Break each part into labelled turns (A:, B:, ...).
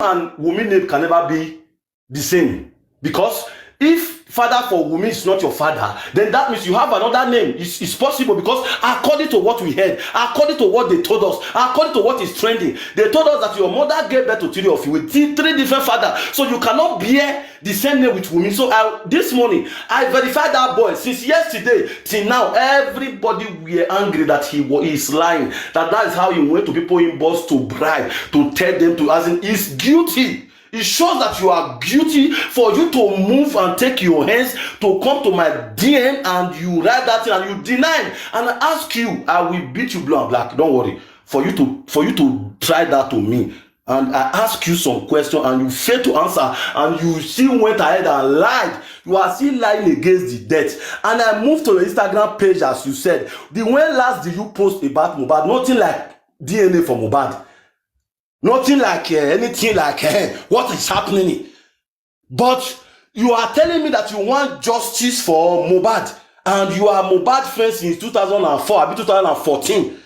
A: and Wumi name can never be the same, because if father for Wumi is not your father, then that means you have another name. It's possible, because according to what we heard, according to what they told us, according to what is trending, they told us that your mother gave birth to 3 of you with 3 different fathers. So you cannot bear the same name with Wumi. So this morning, I verified that boy. Since yesterday till now, everybody were angry that he is lying. That is how he went to people in boss to bribe, to tell them to, as in, he's guilty. It shows that you are guilty for you to move and take your hands to come to my DM and you write that thing and you deny. And I ask you, I will beat you blue and black. Don't worry. For you to try that to me. And I ask you some question and you fail to answer and you still went ahead and lied. You are still lying against the death. And I moved to your Instagram page, as you said. The when last did you post about Mohbad? Nothing like DNA for Mohbad. Nothing like anything like what is happening. But you are telling me that you want justice for Mohbad. And you are Mohbad friends since 2004, maybe 2014.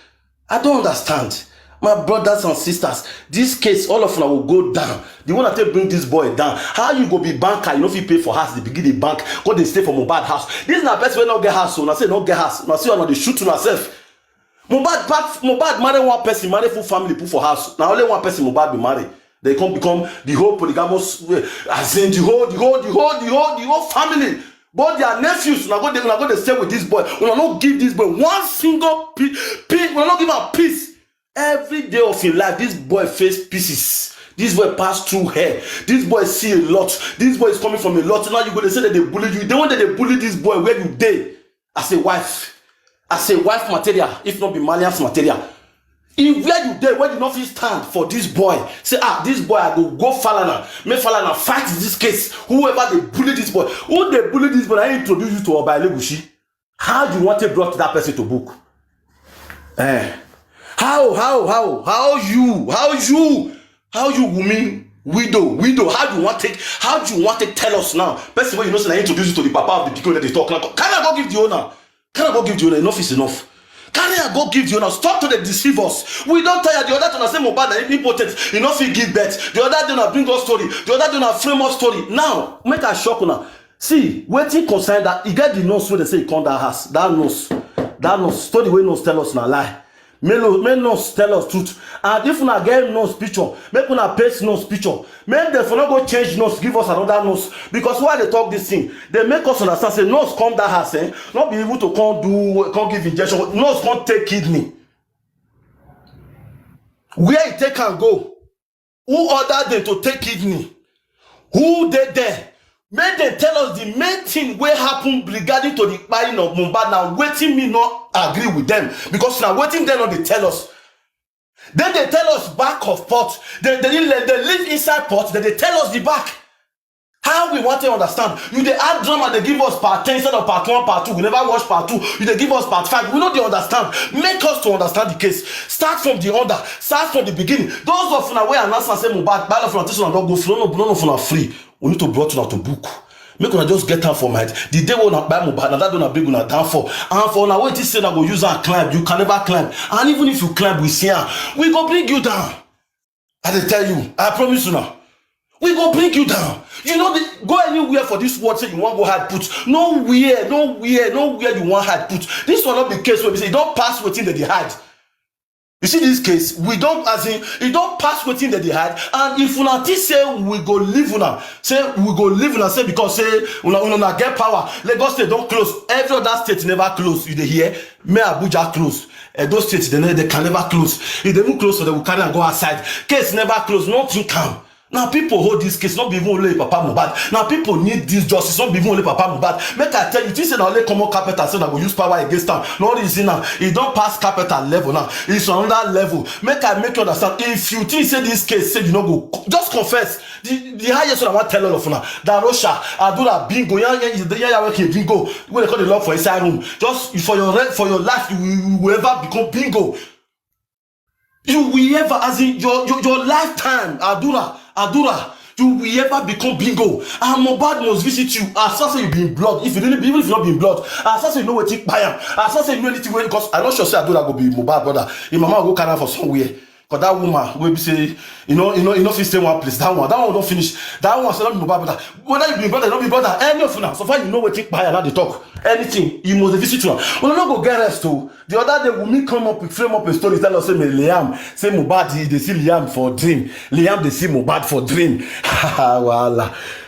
A: I don't understand. My brothers and sisters, this case, all of them will go down. The one that they bring this boy down. How you go be banker? You know if you pay for house, they begin the bank. Go they stay for Mohbad house. This is not best way not get house. So I say not get house. Now see how they shoot to myself. Mohbad marry one person, marry full family, put for house. Now only one person Mohbad be married. They come become the whole polygamous, as in the whole family. But their nephews, now go they stay with this boy. We will not give this boy one single piece. We will not give him a piece. Every day of his life, this boy face pieces. This boy pass through hair. This boy see a lot. This boy is coming from a lot. Now you go, they say that they bully you. They want that they bully this boy where you dey. As a wife material, if not be Malian's material. If where you dey, where you not fit stand for this boy, say, this boy, I go Falana. Make Falana fight this case. Whoever they bully this boy, who they bully this boy, I introduce you to Oba Elegushi. How do you want to brought that person to book? How you Wumi widow, how do you want to tell us now? Person when you know say I introduce you to the papa of the people that they talk now. Can I go give the owner? Enough is enough. Can I go give the owner? Stop to the deceive us. We don't tire. The other day say Mohbad and impotent. You know if he give birth. The other day bring us story. The other day frame us story. Now make a shock now. See, waiting concern that he get the nose when they say he come that house. That nose story wey nose tell us na lie. May nose tell us truth. And if una get nose picture, make una paste nose picture. Make them for not go change nose, give us another nose. Because why they talk this thing, they make us understand. Say nose come that house, not be able to come give injection. Nose can't take kidney. Where it take and go? Who ordered them to take kidney? Who they there? Make them tell us the main thing wey happen regarding to the buying of Mohbad. Now waiting me not agree with them, because now waiting them not they tell us. Then they tell us back of pot. They live inside pot. Then they tell us the back. How we want to understand? You they add drama, they give us part 10 instead of part 1, part 2. We never watch part 2. You they give us part 5. We know they understand. Make us to understand the case. Start from the order. Start from the beginning. Those of you where announce and say Mohbad, ballot for attention and don't go free. None of you free. We need to brought you to book. Make una just get down for my head. The day when I buy Mohbad, now that don't bring una down for. And for now, wait till say I go use and climb. You can never climb. And even if you climb, we see her. We go bring you down. I tell you, I promise you now. We go bring you down. You know, go anywhere for this word, say you want to go hard put. Nowhere you want hard put. This will not be the case where we say, don't pass within the hide. You see this case, we don't, as in, it don't pass within the hide. And if una say we go live una, say because say una get power, Lagos State don't close. Every other state never close. You dey hear? May Abuja close. Those states they can never close. If they move close, so they will carry and go outside. Case never close, nothing come. Now people hold this case, not be even only Papa Mohbad. Now people need this justice, not be even only Papa Mohbad. Make I tell you, this is not only common carpenter, so that will use power against them. No reason now. It don't pass carpenter level now. It's on another level. Make you understand. If you think say this case, say you know go, just confess. The highest one I want to tell all of you now. That Russia, Adura, bingo, bingo. When they call the law for inside room, just for your life, you will ever become bingo. You will ever, as in your lifetime, Adura, you will ever become bingo. And Mohbad must visit you. As far as you be in blood, if you really, even if you not be in blood, as far as you know what take by him, as far as you know anything, because I'm not sure say Adura go be Mohbad brother. Your mama will go carry for somewhere. for that woman wey be say fit stay one place. That one don finish. That one say no be Mohbad brother. Whether you be brother, no be brother, any of una, so far you know wetin kpai now dey talk. Anything, you must visit una. Una no go get rest o. The other day Wumi frame up a story, tell us say Liam say Mohbad dey see Liam for dream. Liam dey see Mohbad for dream.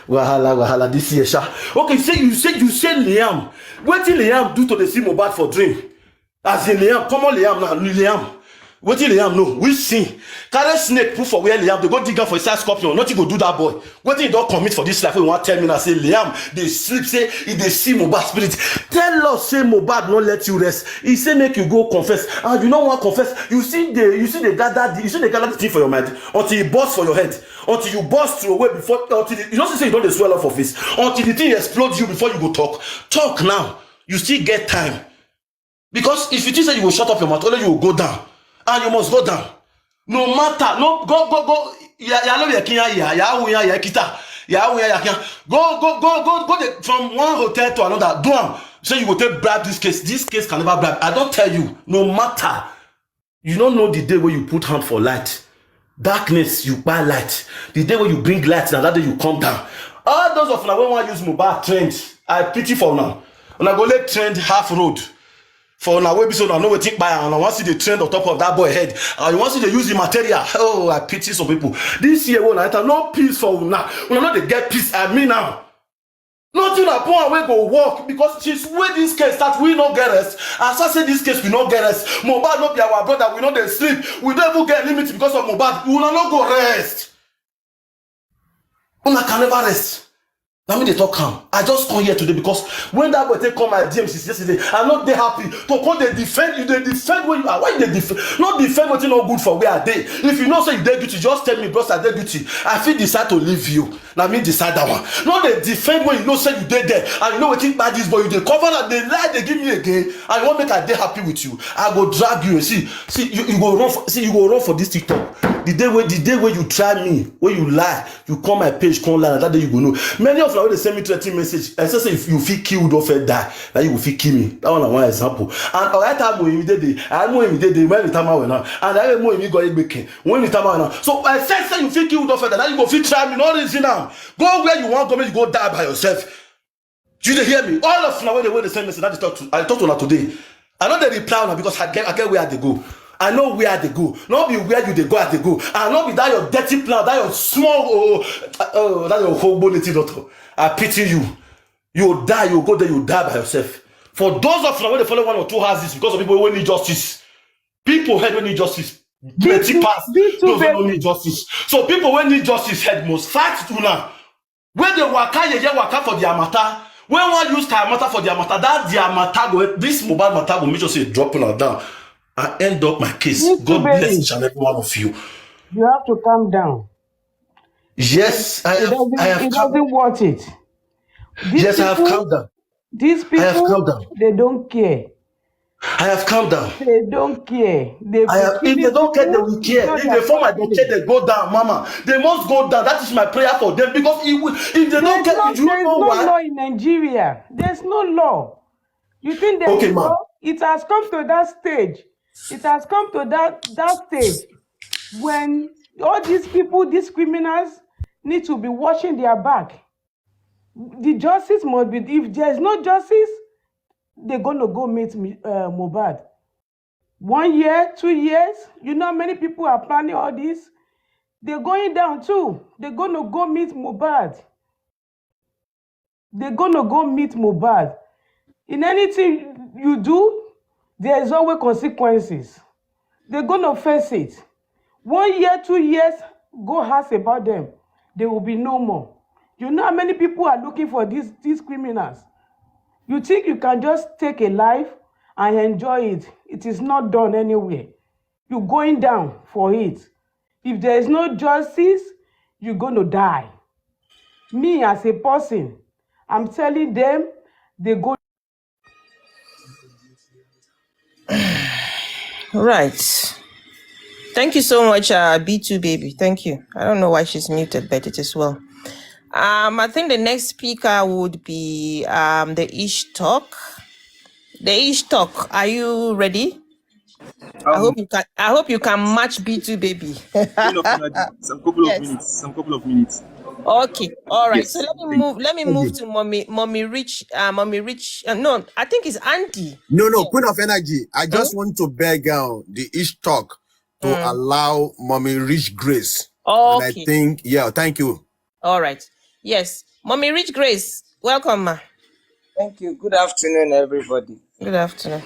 A: Wahala this year sha. Okay, you say Liam. Wetin Liam do to dey see Mohbad for dream? As in Liam, common Liam now, Liam. Wetin Liam know? We see. Carry snake put for where Liam, they go dig am for inside scorpion. Nothing go do that boy. Wetin he don commit for this life? We want 10 minutes. Say Liam, they sleep, say he dey see Mohbad spirit. Tell us, say Mohbad no let you rest. He say make you go confess. And you no want confess. You see the gather the thing for your mind until it burst for your head. Until you burst through away before you don't say you don't dey swell up for face. Until the thing explodes you before you go talk. Talk now. You still get time. Because if you think that you will shut up your mouth, only you will go down. And you must go down. No matter, no, go. Go from one hotel to another. Do am. Say you will take bribe this case. This case can never bribe. I don't tell you, no matter. You don't know the day where you put hand for light. Darkness, you buy light. The day when you bring light, and that day you come down. All those of now when one use mobile trend, I pity for now. When I go let trend half road. For now, we be so now know wetin buy and I want to see the trend on top of that boy head. You want to see they use the material. Oh, I pity some people. This year when I enter, no peace for now. When not they get peace, I mean now. Nothing upon we go walk because since when this case start, we not get rest. As I say this case, we not get rest. Mohbad not be our brother, we not dey sleep. We don't even get limit because of Mohbad. We will not go rest. Una can never rest. Now me they talk calm. I just come here today because when that boy take come my DM since yesterday, I'm not they happy to come they defend you. They defend where you are. Why they defend? Not defend what's not good for where are they? If you know say you dey guilty, just tell me, bros, I dey guilty. I feel decide to leave you. Now me decide that one. Not they defend when you know say you dey there and you know what think bad this boy. You dey cover that they lie they give me again. And you want make I dey happy with you. I go drag you and see you go run for you go run for this TikTok. The day where you try me, where you lie, you come my page, come lie, and that day you go know. Many of them when they send me threatening message, I say if you feel killed or feel die, that you will feel kill me. That one example. And all right time when immediately, I know immediately when the time I went now, and I know immediately got it making when the time I went now. So I say you feel killed or feel die, that you go feel try me, no reason now. Go where you want, go make you go die by yourself. You dey hear me? All of now when they send message, that I talk to her today. I know they reply now because I get where they go. I know where they go. Not be where you they go as they go. And not be that your dirty plan, that your small that your whole bonity daughter. I pity you. You die, you go there, you die by yourself. For those of you when they follow one or two houses because of people who need justice. People head when need justice. Plenty pass. Those who don't need justice. So people when need justice head must fight to now. When they waka for their matter. When one use their matter for their matter, that their matter go this mobile matter will make sure say dropping or down. I end up my case. God bless each and every one of you.
B: You have to calm down.
A: Yes, I have.
B: It doesn't worth it.
A: Yes, I have calmed down.
B: These people,
A: I have calmed down.
B: They don't care.
A: I have calmed down.
B: They don't care.
A: If they don't care, they will care. If they form I don't care, they go down, mama. They must go down. That is my prayer for them. Because if they don't care, you know why?
B: There's no law in Nigeria. There's no law. You think there's
A: okay,
B: law? It has come to that stage. It has come to that stage when all these people, these criminals, need to be watching their back. The justice must be. If there's no justice, they're gonna go meet Mohbad. 1 year, 2 years. You know how many people are planning all this? They're going down too. They're gonna go meet Mohbad. They're gonna go meet Mohbad. In anything you do, there is always consequences. They're gonna face it. 1 year, 2 years, go ask about them. There will be no more. You know how many people are looking for these criminals? You think you can just take a life and enjoy it? It is not done anywhere. You're going down for it. If there is no justice, you're gonna die. Me as a person, I'm telling them, they go.
C: Right. Thank you so much, B2 baby. Thank you. I don't know why she's muted, but it is well. I think the next speaker would be the Ish Talk. The Ish Talk. Are you ready? I hope you can match B2 baby.
D: Queen of Energy, some couple of
C: Yes.
D: minutes. Some couple of minutes.
C: Okay. All right. So
D: Yes.
C: let me move to mommy rich. No, I think it's Andy.
E: No, Queen of Energy. I
C: Hmm?
E: just want to beg the Ish talk to allow Mommy Rich Grace. And I
C: Okay.
E: think, thank you.
C: All right. Yes. Mommy Rich Grace. Welcome, ma.
F: Thank you. Good afternoon, everybody.
C: Good afternoon.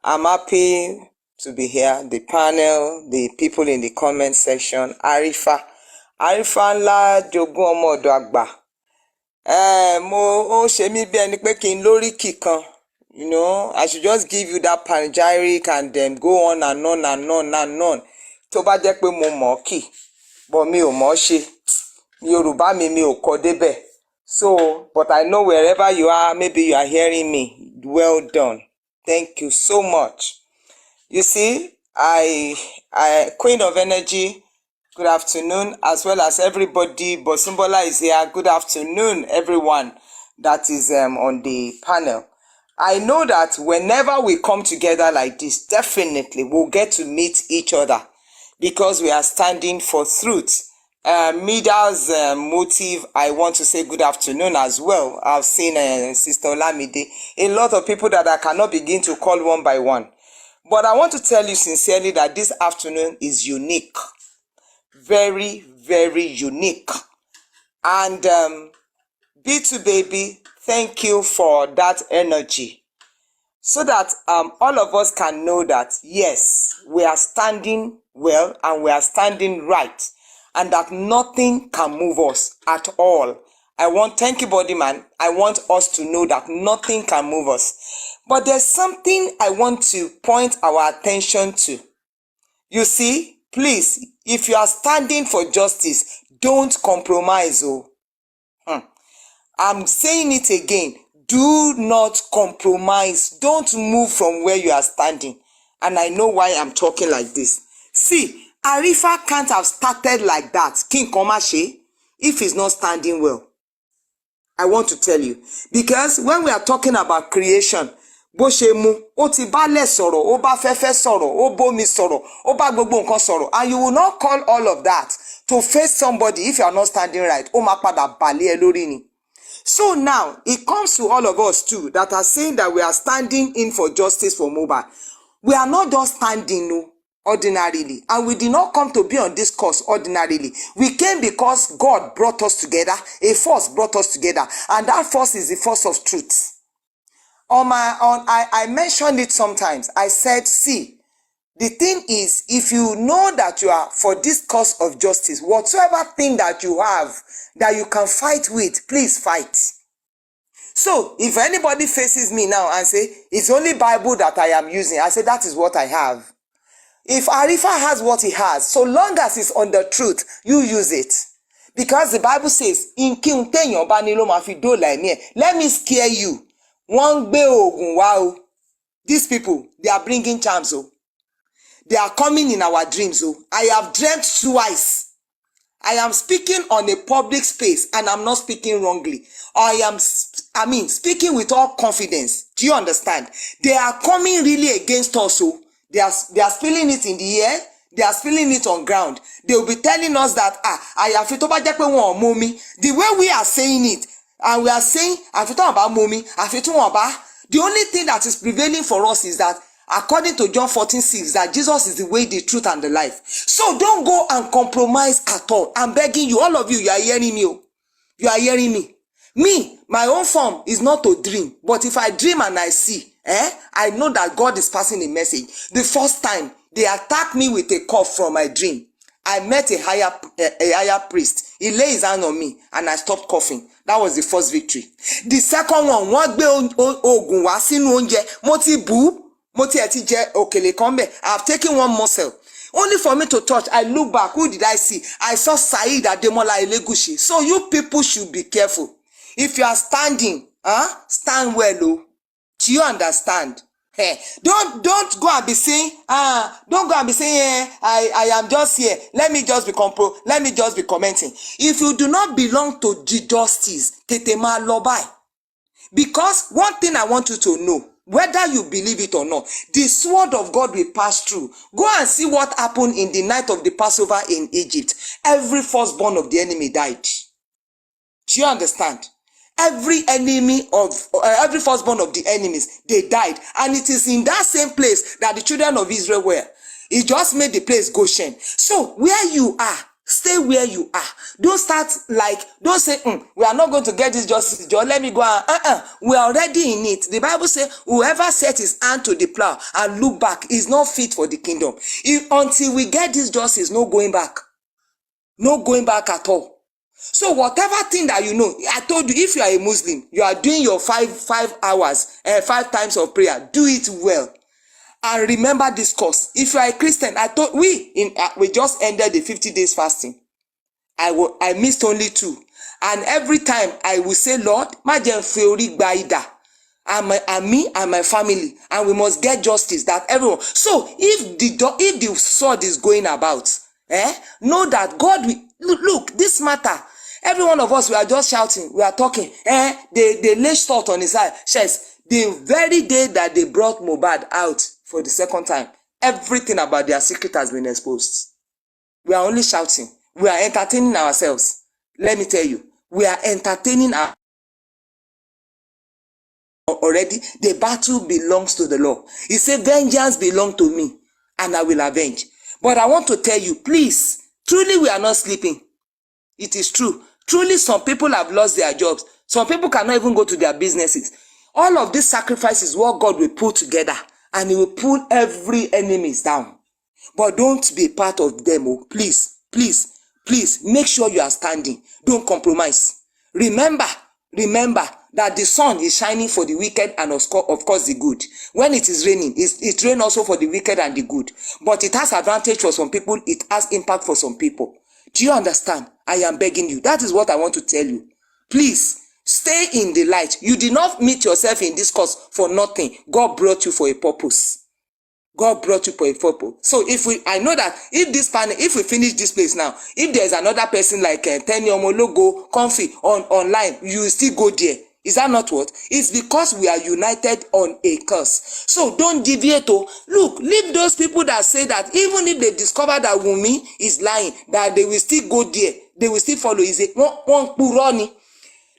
F: I'm happy to be here. The panel, the people in the comment section, Arifa ńlá jogún ọmọ ọ̀dọ̀ àgbà. Ó ṣe mí bí ẹni pé kí n lóríkì kan. You know, I should just give you that panegyric and then go on and on and on and on. Tó bá jẹ́ pé mo mọ̀ ọ́ kì, but mi ò mọ̀ ọ́ ṣe. Yorùbá mi ò kọ́ débẹ̀. So, but I know wherever you are, maybe you are hearing me. Well done. Thank you so much. You see, I Queen of Energy, good afternoon, as well as everybody. Bosumbola is here. Good afternoon, everyone that is on the panel. I know that whenever we come together like this, definitely we'll get to meet each other because we are standing for truth. Mida's motive, I want to say good afternoon as well. I've seen Sister Olamide, a lot of people that I cannot begin to call one by one. But I want to tell you sincerely that this afternoon is unique. Very, very unique. And B2 Baby, thank you for that energy. So that all of us can know that, yes, we are standing well and we are standing right. And that nothing can move us at all. Thank you, body man. I want us to know that nothing can move us. But there's something I want to point our attention to. You see, please, if you are standing for justice, don't compromise. I'm saying it again. Do not compromise. Don't move from where you are standing. And I know why I'm talking like this. See, Arifa can't have started like that, King Komashe, if he's not standing well. I want to tell you. Because when we are talking about creation, bó ṣe mú, ó ti bálẹ̀ sọ̀rọ̀, ó bá fẹ́fẹ́ sọ̀rọ̀, ó bómi sọ̀rọ̀, ó bá gbogbo nǹkan sọ̀rọ̀. And you will not call all of that to face somebody if you are not standing right. Ó máa padà bàlẹ́ ẹ lórí ni. So now, it comes to all of us too that are saying that we are standing in for justice for Mohbad. We are not just standing, no. Ordinarily, and we did not come to be on this course ordinarily. We came because God brought us together, a force brought us together, and that force is the force of truth. I mentioned it sometimes. I said, see, the thing is, if you know that you are for this cause of justice, whatsoever thing that you have that you can fight with, please fight. So if anybody faces me now and say it's only Bible that I am using, I say that is what I have. If Arifa has what he has, so long as it's on the truth, you use it. Because the Bible says, let me scare you. These people, they are bringing charms. They are coming in our dreams. I have dreamt twice. I am speaking on a public space and I'm not speaking wrongly. Speaking with all confidence. Do you understand? They are coming really against us. They are spilling it in the air. They are spilling it on ground. They will be telling us that the way we are saying it, and we are saying the only thing that is prevailing for us is that according to John 14:6, that Jesus is the way, the truth, and the life. So don't go and compromise at all. I'm begging you, all of you, you are hearing me. You are hearing me. Me, my own form is not to dream. But if I dream and I see, I know that God is passing a message. The first time they attacked me with a cough from my dream, I met a higher priest. He laid his hand on me and I stopped coughing. That was the first victory. The second one, wọ́n gbé oògùn wá sínú oúnjẹ. Mo ti jẹ òkèlè kan bẹ́ẹ̀. I have taken one morsel. Only for me to touch, I look back. Who did I see? I saw Said Ademola Elegushi. So you people should be careful. If you are standing, stand well. Do you understand? Hey, don't go and be saying, don't go and be saying, I am just here. Let me just be commenting. If you do not belong to the justice, tete ma lọ báyìí. Because one thing I want you to know, Whether you believe it or not, the sword of God will pass through. Go and see what happened in the night of the Passover in Egypt. Every firstborn of the enemy died. Do you understand? Every firstborn of the enemies, they died. And it is in that same place that the children of Israel were. It just made the place Goshen. So where you are, stay where you are. Don't say, we are not going to get this justice. Just let me go. We are already in it. The Bible says, whoever set his hand to the plow and look back is not fit for the kingdom. Until we get this justice, no going back. No going back at all. So whatever thing that you know, I told you, if you are a Muslim, you are doing your 5 hours, 5 times of prayer, do it well. And remember this course. If you are a Christian, I told we just ended the 50 days fasting. I missed only 2. And every time I will say, Lord, and me and my family, and we must get justice that everyone. So if the sword is going about, know that God will look this matter. Every one of us, we are just shouting, we are talking. They lay salt on his chest. The very day that they brought Mohbad out for the second time, everything about their secret has been exposed. We are only shouting. We are entertaining ourselves. Let me tell you, we are entertaining already. The battle belongs to the Lord. He said, vengeance belongs to me, and I will avenge. But I want to tell you, please, truly we are not sleeping. It is true. Truly, some people have lost their jobs. Some people cannot even go to their businesses. All of this sacrifice is what God will put together, and he will pull every enemies down. But don't be part of them. Oh, please, please, please, make sure you are standing. Don't compromise. Remember that the sun is shining for the wicked and of course the good. When it is raining, it rains also for the wicked and the good. But it has advantage for some people. It has impact for some people. Do you understand? I am begging you. That is what I want to tell you. Please, stay in the light. You did not meet yourself in this course for nothing. God brought you for a purpose. God brought you for a purpose. So I know that if we finish this place now, if there's another person like Tenny Omologo, Comfy online, you will still go there. Is that not what? It's because we are united on a curse. So don't deviate. Look, leave those people that say that even if they discover that Wumi is lying, that they will still go there. They will still follow.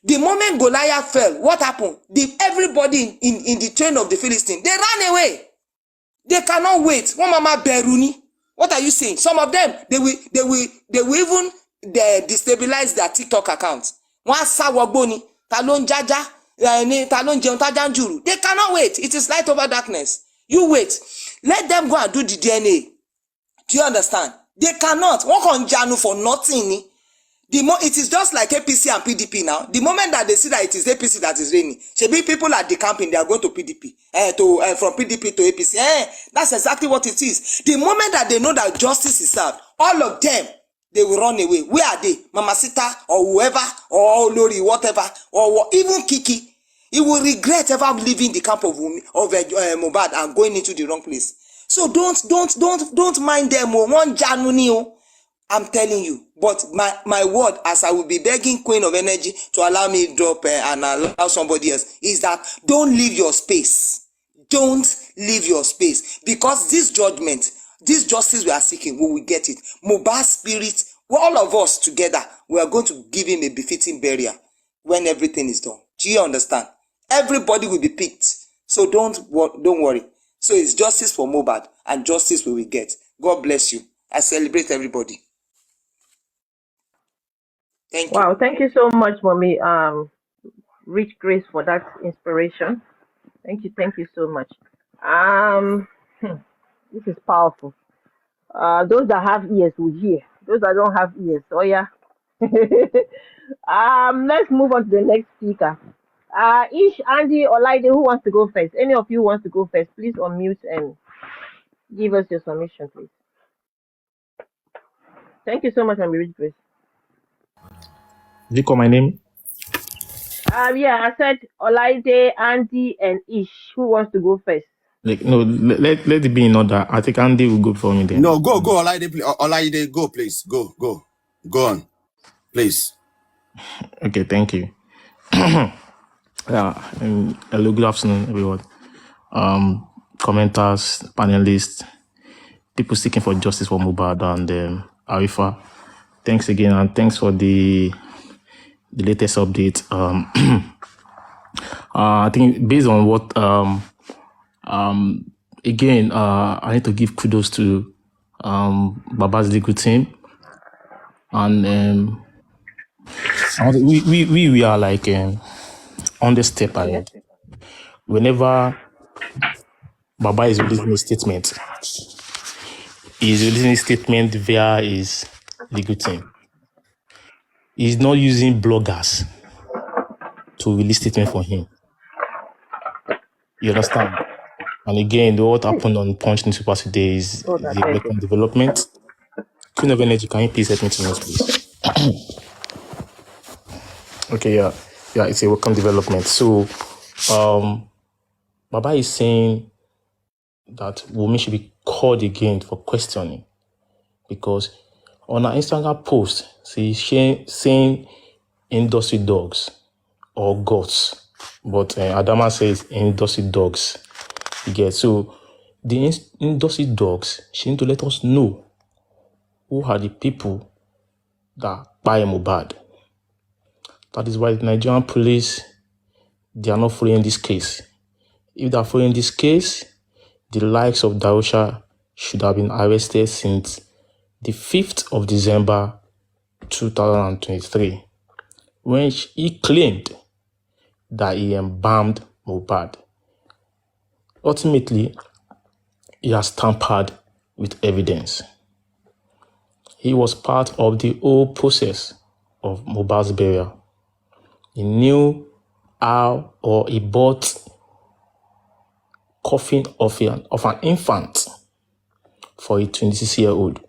F: The moment Goliath fell, what happened? Everybody in the train of the Philistines, they ran away. They cannot wait. One mama Beruni. What are you saying? Some of them, they will even destabilize their TikTok account. One sawagboni, talon jaja, talon jeontajanjuru. They cannot wait. It is light over darkness. You wait. Let them go and do the DNA. Do you understand? They cannot. One can janu for nothing. It is just like APC and PDP now. The moment that they see that it is APC that is reigning, people are decamping, they are going to PDP, from PDP to APC. That's exactly what it is. The moment that they know that justice is served, all of them, they will run away. Where are they? Mama Sita or whoever, or Lori, whatever, or even Kiki. He will regret ever leaving the camp of Mohbad and going into the wrong place. So don't mind them. One Januni. I'm telling you, but my word, as I will be begging Queen of Energy to allow me to drop and allow somebody else, is that don't leave your space. Don't leave your space. Because this judgment, this justice we are seeking, we will get it. Mohbad's spirit, all of us together, we are going to give him a befitting burial when everything is done. Do you understand? Everybody will be picked. So don't worry. So it's justice for Mohbad and justice we will get. God bless you. I celebrate everybody. Thank you.
C: Wow, thank you so much, Mommy. Rich Grace, for that inspiration. Thank you so much. This is powerful. Those that have ears will hear. Those that don't have ears, oh yeah. Let's move on to the next speaker. Ish, Andy, or Laide, who wants to go first? Any of you wants to go first? Please unmute and give us your submission, please. Thank you so much, Mommy Rich Grace.
G: Did you call my name?
C: Yeah, I said Olaide, Andy, and Ish. Who wants to go first?
G: No, let it be in order. I think Andy will go for me then.
E: No, go, Olaide, please. Olaide, go, please. Go on, please.
G: Okay, thank you. Yeah, hello, good afternoon, everyone. commenters, panelists, people seeking for justice for Mohbad and Arifa. Thanks again, and thanks for the latest update. I think based on what again, I need to give kudos to Baba's legal team, and we are like on the step ahead. Whenever Baba is releasing a statement, he's releasing a statement via his legal team. He's not using bloggers to release statement for him. You understand? And again, what happened on Punch newspaper today is the welcome development. Queen of Energy, can you please help me to note, please? Okay, yeah, it's a welcome development. So, Baba is saying that Wumi should be called again for questioning, because on her Instagram post, she's saying industry dogs or goats, but Adama says industry dogs. You get, so the industry dogs, she need to let us know who are the people that buy Mohbad. That is why the Nigerian police, they are not following this case. If they are following this case, the likes of Darusha should have been arrested since the 5th of December 2023, when he claimed that he embalmed Mohbad. Ultimately, he has tampered with evidence. He was part of the whole process of Mohbad's burial. He knew how, or he bought coffin of an infant for a 26-year-old.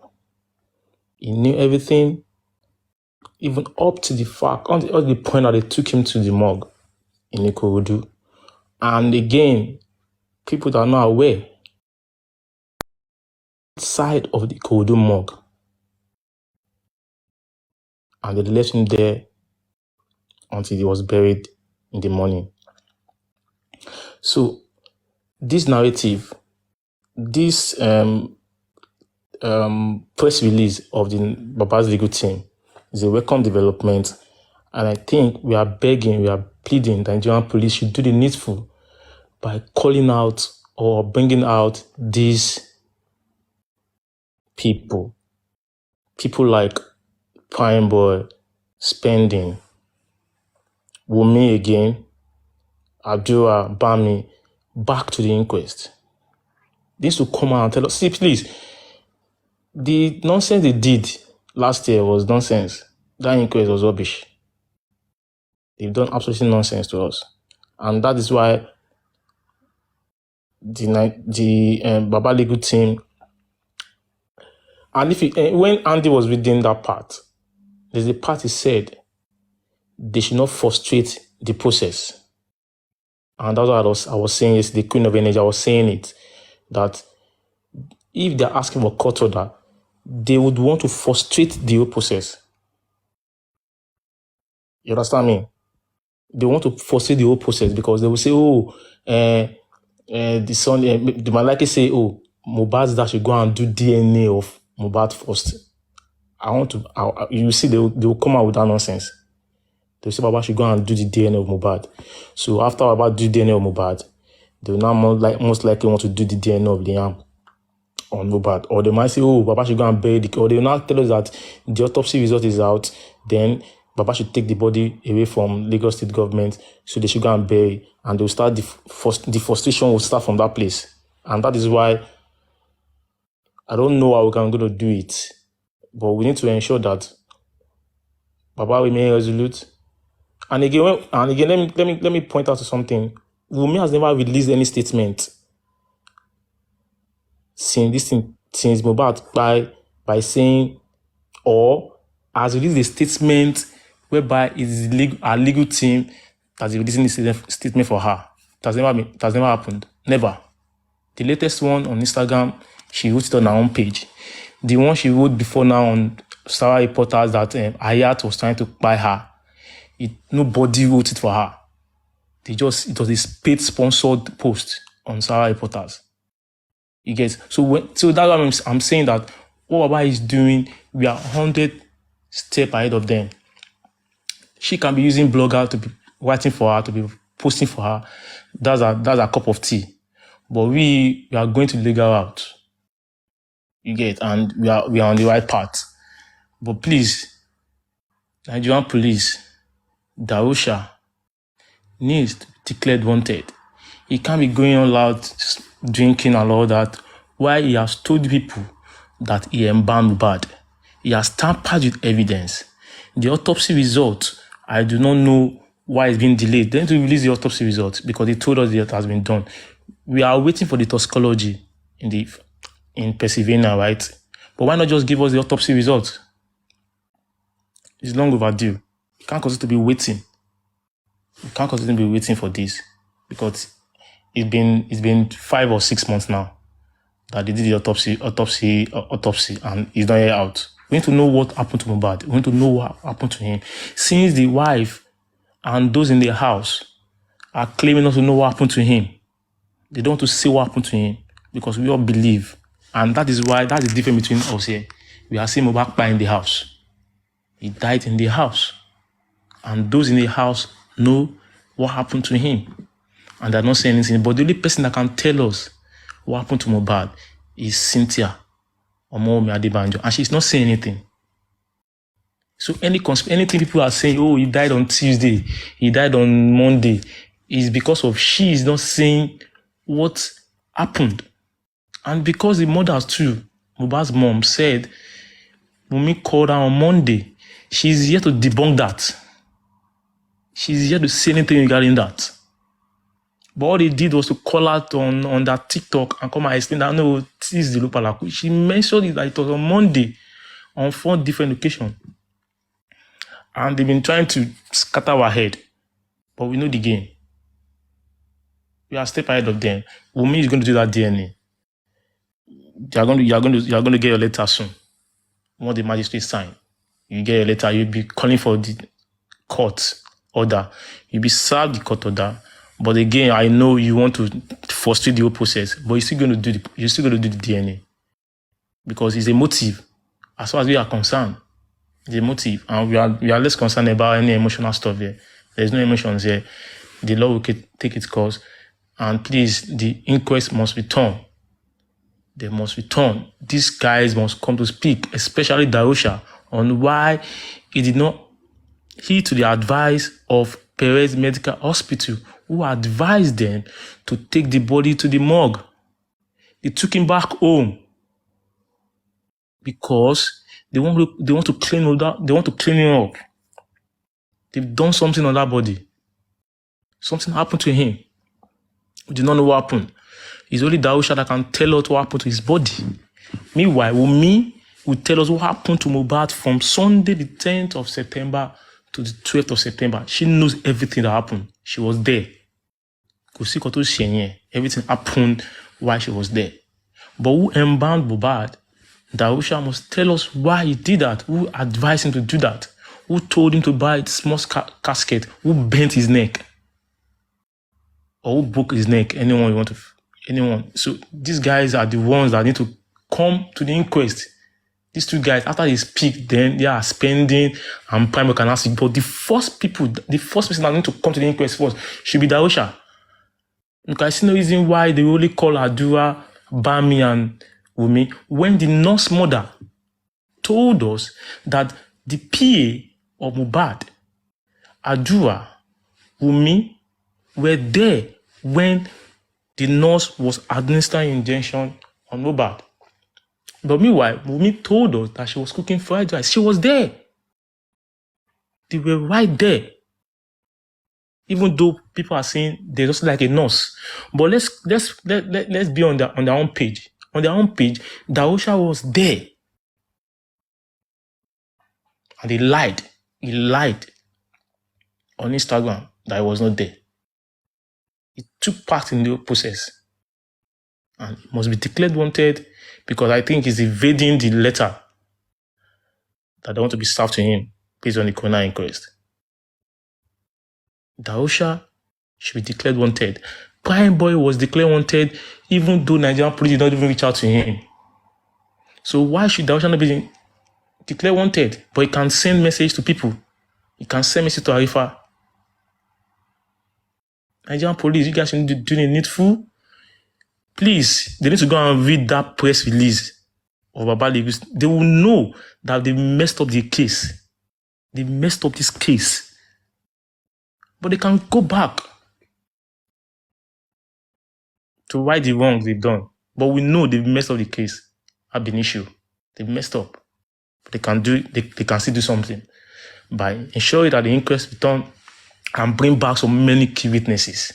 G: He knew everything, even up to the fact, on the point that they took him to the morgue in Ikorodu. And again, people that are not aware, side of the Ikorodu morgue, and they left him there until he was buried in the morning. So this narrative, this press release of the Baba's legal team is a welcome development, and I think we are pleading the Nigerian police should do the needful by calling out or bringing out these people like Prime Boy, Spending, Wumi again, Abdullah, Bami, back to the inquest. They need to come out and tell us, see, please, the nonsense they did last year was nonsense. That inquest was rubbish. They've done absolutely nonsense to us. And that is why the Baba legal team, and when Andy was reading that part, there's a part he said they should not frustrate the process. And that's what I was saying yesterday, Queen of Energy, I was saying it, that if they're asking for court order, they would want to frustrate the whole process. You understand me? They want to frustrate the whole process because they will say, the son, they might likely say, Mohbad's dad should go and do DNA of Mohbad first. You see, they will come out with that nonsense. They say Baba should go and do the DNA of Mohbad. So after Baba do DNA of Mohbad, they will now most likely want to do the DNA of Liam on Mohbad. Or they might say, Baba should go and bury the, or they will now tell us that the autopsy result is out, then Baba should take the body away from Lagos State government, so they should go and bury, and they'll start the frustration will start from that place. And that is why I don't know how we're going to do it, but we need to ensure that Baba remain resolute. And again, let me point out to something. Wumi has never released any statement since Mohbad by saying, or has released a statement whereby it's our legal team that's releasing this statement for her. It has never happened. Never. The latest one on Instagram, she wrote it on her own page. The one she wrote before now on Sarah Reporters that Hayat was trying to buy her, nobody wrote it for her. It was a paid sponsored post on Sarah reporters. You get so that's why I'm saying that what Baba is doing, we are 100 steps ahead of them. She can be using blogger to be writing for her, to be posting for her. That's a cup of tea. But we are going to legal out. You get, and we are on the right path. But please, Nigerian police, Darusha needs to be declared wanted. He can't be going all out drinking and all that. Why he has told people that he embalmed bad. He has tampered with evidence. The autopsy result, I do not know why it's been delayed. They need to release the autopsy results because they told us that it has been done. We are waiting for the toxicology in Pennsylvania, right? But why not just give us the autopsy results? It's long overdue. You can't continue to be waiting. You can't continue to be waiting for this because it's been 5 or 6 months now that they did the autopsy, and it's not yet out. We need to know what happened to Mohbad. We need to know what happened to him. Since the wife and those in the house are claiming not to know what happened to him, they don't want to say what happened to him because we all believe. And that's the difference between us here. We are seeing Mohbad in the house. He died in the house. And those in the house know what happened to him. And they're not saying anything. But the only person that can tell us what happened to Mohbad is Cynthia Omomi Adebanjo. And she's not saying anything. So anything people are saying, oh, he died on Tuesday, he died on Monday, is because of she is not saying what happened. And because the mothers too, Mohbad's mom said, Wumi called her on Monday, she's here to debunk that. She's here to say anything regarding that. But all they did was to call out on that TikTok and come and explain that, no, this is the Lupalaku. She mentioned it that it was on Monday on 4 different occasions. And they've been trying to scatter our head. But we know the game. We are a step ahead of them. Wumi is going to do that DNA. You're going to get your letter soon. Once the magistrate sign, you get your letter, you'll be calling for the court order. You'll be served the court order. But again, I know you want to frustrate the whole process, but you're still going to do the DNA. Because it's a motive. As far as we are concerned, it's a motive. And we are less concerned about any emotional stuff here. There's no emotions here. The law will take its course. And please, the inquest must return. They must return. These guys must come to speak, especially Darusha, on why he did not heed to the advice of Perez Medical Hospital, who advised them to take the body to the morgue. They took him back home because they want to clean him up. They've done something on that body. Something happened to him. We do not know what happened. It's only Darusha that can tell us what happened to his body. Meanwhile, Wumi will tell us what happened to Mohbad from Sunday, the 10th of September to the 12th of September. She knows everything that happened. She was there. Everything happened while she was there. But who embalmed Mohbad? Darusha must tell us why he did that. Who advised him to do that? Who told him to buy the small casket? Who bent his neck? Or who broke his neck? Anyone. So these guys are the ones that need to come to the inquest. These 2 guys, after they speak, then they are spending and prime can ask. But the first person that need to come to the inquest first should be Darusha. Because I see no reason why they only call Adura, Bami, and Wumi when the nurse mother told us that the PA of Mohbad, Adura, Wumi, were there when the nurse was administering injection on Mohbad. But meanwhile, Wumi told us that she was cooking fried rice. She was there. They were right there. Even though people are saying they're just like a nurse. But let's be on their own page. On their own page, Darusha was there. And he lied. He lied on Instagram that he was not there. He took part in the process. And he must be declared wanted because I think he's evading the letter that they want to be served to him based on the coroner inquest. Darusha should be declared wanted. Prime Boy was declared wanted even though Nigerian police did not even reach out to him. So why should Darusha not be declared wanted? But he can send message to people. He can send message to Arifa. Nigerian police, you guys should do the needful. Please, they need to go and read that press release of Baba Lagos. They will know that they messed up the case. They messed up this case. But they can go back to right the wrongs they've done. But we know they've messed up the case. Ab initio. They've messed up. But they can still do something by ensuring that the inquest return and bring back so many key witnesses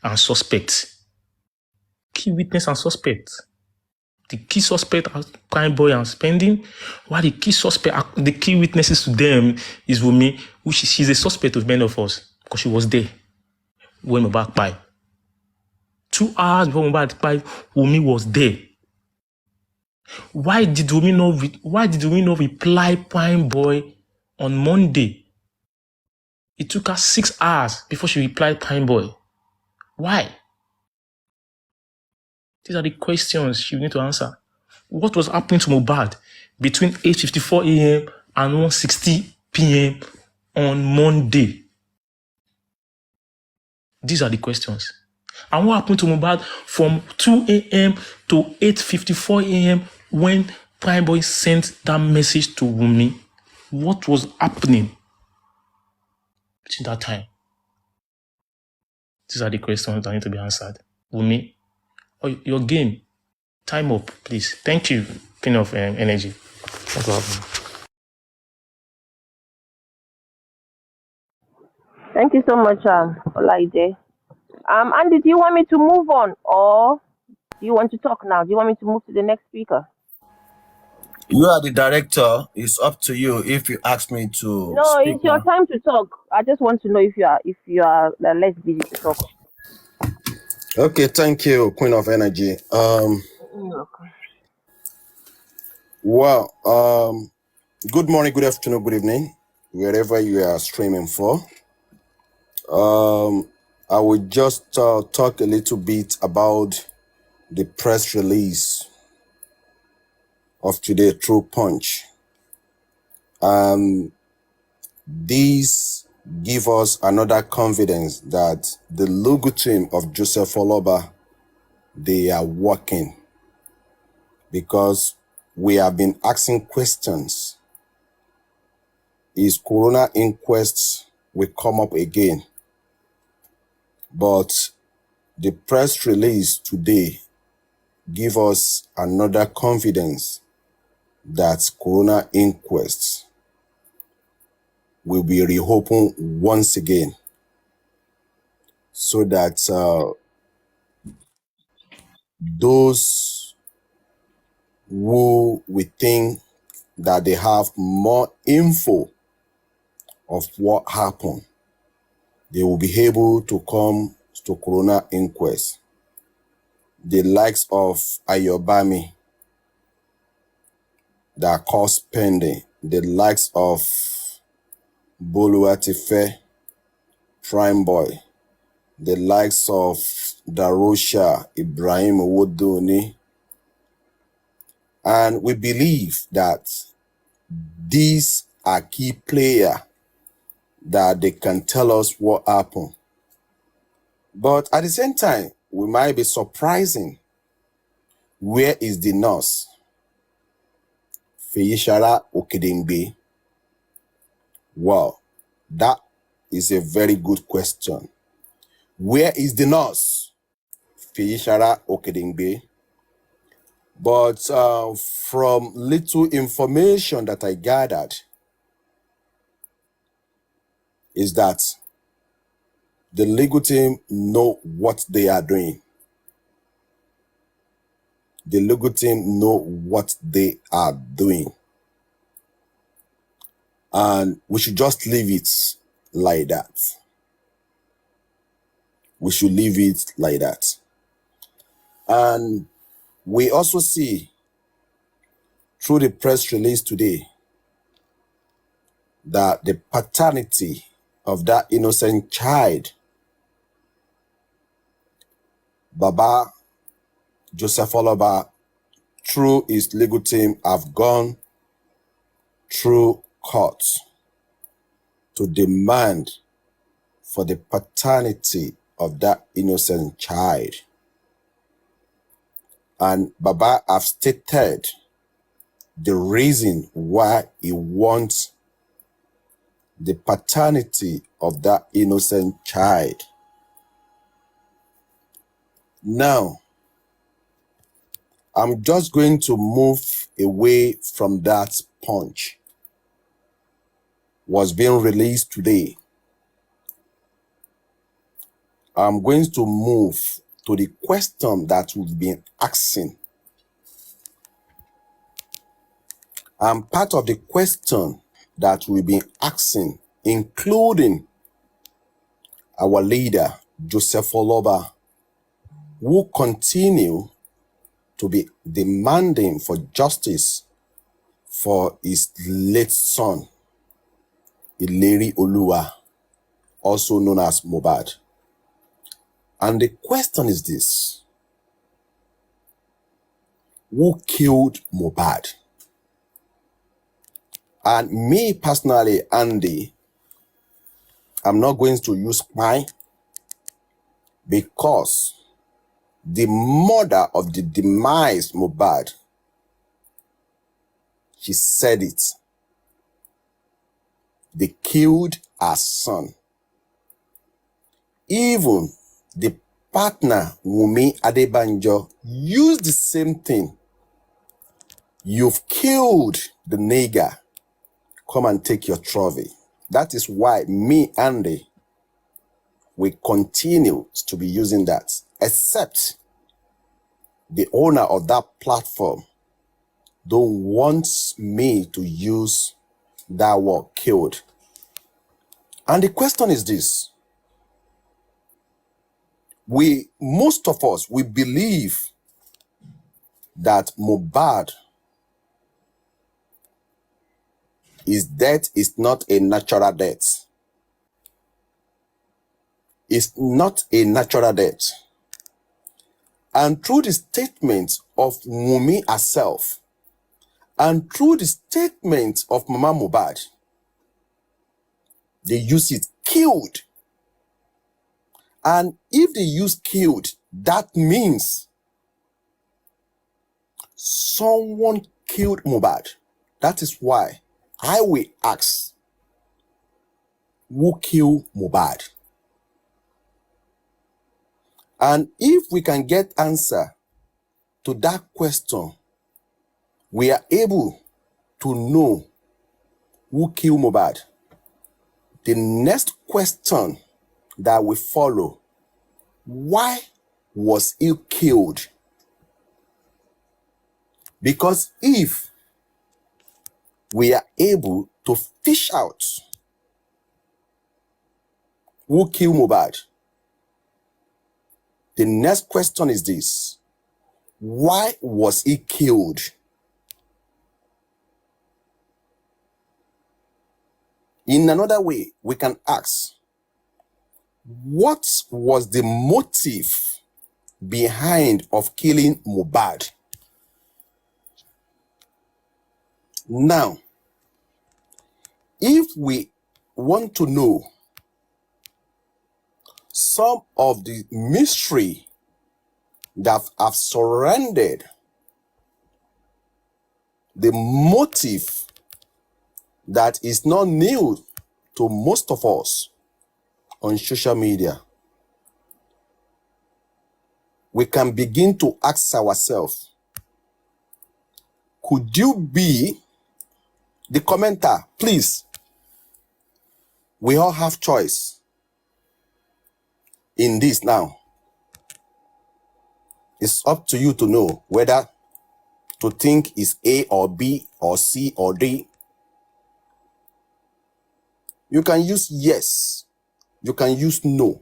G: and suspects. Key witness and suspects. The key suspect are Prime Boy and Spending, while the key witnesses to them is Wumi, which she's a suspect of many of us because she was there when Mohbad died. 2 hours before Mohbad died, Wumi was there. Why did Wumi not reply Prime Boy on Monday? It took her 6 hours before she replied Prime Boy. Why? These are the questions she need to answer. What was happening to Mohbad between 8:54 a.m. and 1:60 p.m. on Monday? These are the questions. And what happened to Mohbad from 2 a.m. to 8:54 a.m. when Prime Boy sent that message to Wumi? What was happening between that time? These are the questions that need to be answered. Wumi, your game. Time up, please. Thank you, Queen of Energy. That's what happened.
C: Thank you so much, Olaide. Andy, do you want me to move on or do you want to talk now? Do you want me to move to the next speaker?
E: You are the director. It's up to you if you ask me to.
C: No,
E: speak
C: it's your
E: now.
C: time to talk. I just want to know if you are less busy to talk.
E: Okay, thank you, Queen of Energy. Well, good morning, good afternoon, good evening, wherever you are streaming for. I will just talk a little bit about the press release of today through Punch. These give us another confidence that the logo team of Joseph Oloba, they are working, because we have been asking questions. Is Corona inquest will come up again? But the press release today give us another confidence that Corona inquest will be reopened once again, so that those who we think that they have more info of what happened, they will be able to come to Corona inquest. The likes of Ayobami that are caught spending, the likes of Boluwatife, Prime Boy, the likes of Darusha, Ibrahim Owodoni, and we believe that these are key players that they can tell us what happened. But at the same time, we might be surprising. Where is the nurse? Feyishara Okedengbe. Well, that is a very good question. Where is the nurse? Feyishara Okedengbe. But from little information that I gathered, is that the legal team know what they are doing. The legal team know what they are doing. And we should just leave it like that. We should leave it like that. And we also see through the press release today that the paternity of that innocent child Baba Joseph Oloba, through his legal team, have gone through court to demand for the paternity of that innocent child. And Baba have stated the reason why he wants the paternity of that innocent child. Now, I'm just going to move away from that punch was being released today. I'm going to move to the question that we've been asking. And part of the question that we've been asking, including our leader, Joseph Oloba, who continue to be demanding for justice for his late son, Ileri Oluwa, also known as Mohbad. And the question is this: who killed Mohbad? And me personally, Andy, I'm not going to use mine, because the mother of the demise Mohbad, she said it. They killed her son. Even the partner, Wumi Adebanjo, used the same thing. You've killed the nigger. Come and take your trophy. That is why me, Andy, we continue to be using that, except the owner of that platform don't want me to use that word killed. And the question is this: most of us, we believe that Mohbad, his death is not a natural death. It's not a natural death. And through the statement of Wumi herself, and through the statement of Mama Mohbad, they use it killed. And if they use killed, that means someone killed Mohbad. That is why I will ask, who killed Mohbad? And if we can get answer to that question, we are able to know who killed Mohbad. The next question that will follow: why was he killed? Because if we are able to fish out who killed Mohbad, the next question is this: why was he killed? In another way, we can ask, what was the motive behind of killing Mohbad? Now, if we want to know some of the mystery that have surrounded the motive that is not new to most of us on social media, we can begin to ask ourselves, could you be the commenter? Please, we all have choice in this now. It's up to you to know whether to think is A or B or C or D. You can use yes, you can use no,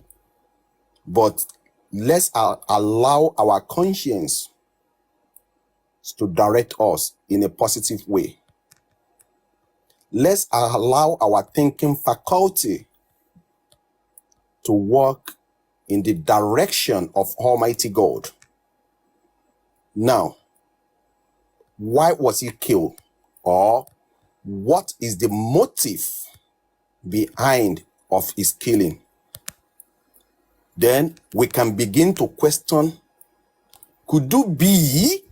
E: but let's allow our conscience to direct us in a positive way. Let's allow our thinking faculty to work in the direction of Almighty God. Now, why was he killed? Or what is the motive behind of his killing? Then we can begin to question, could it be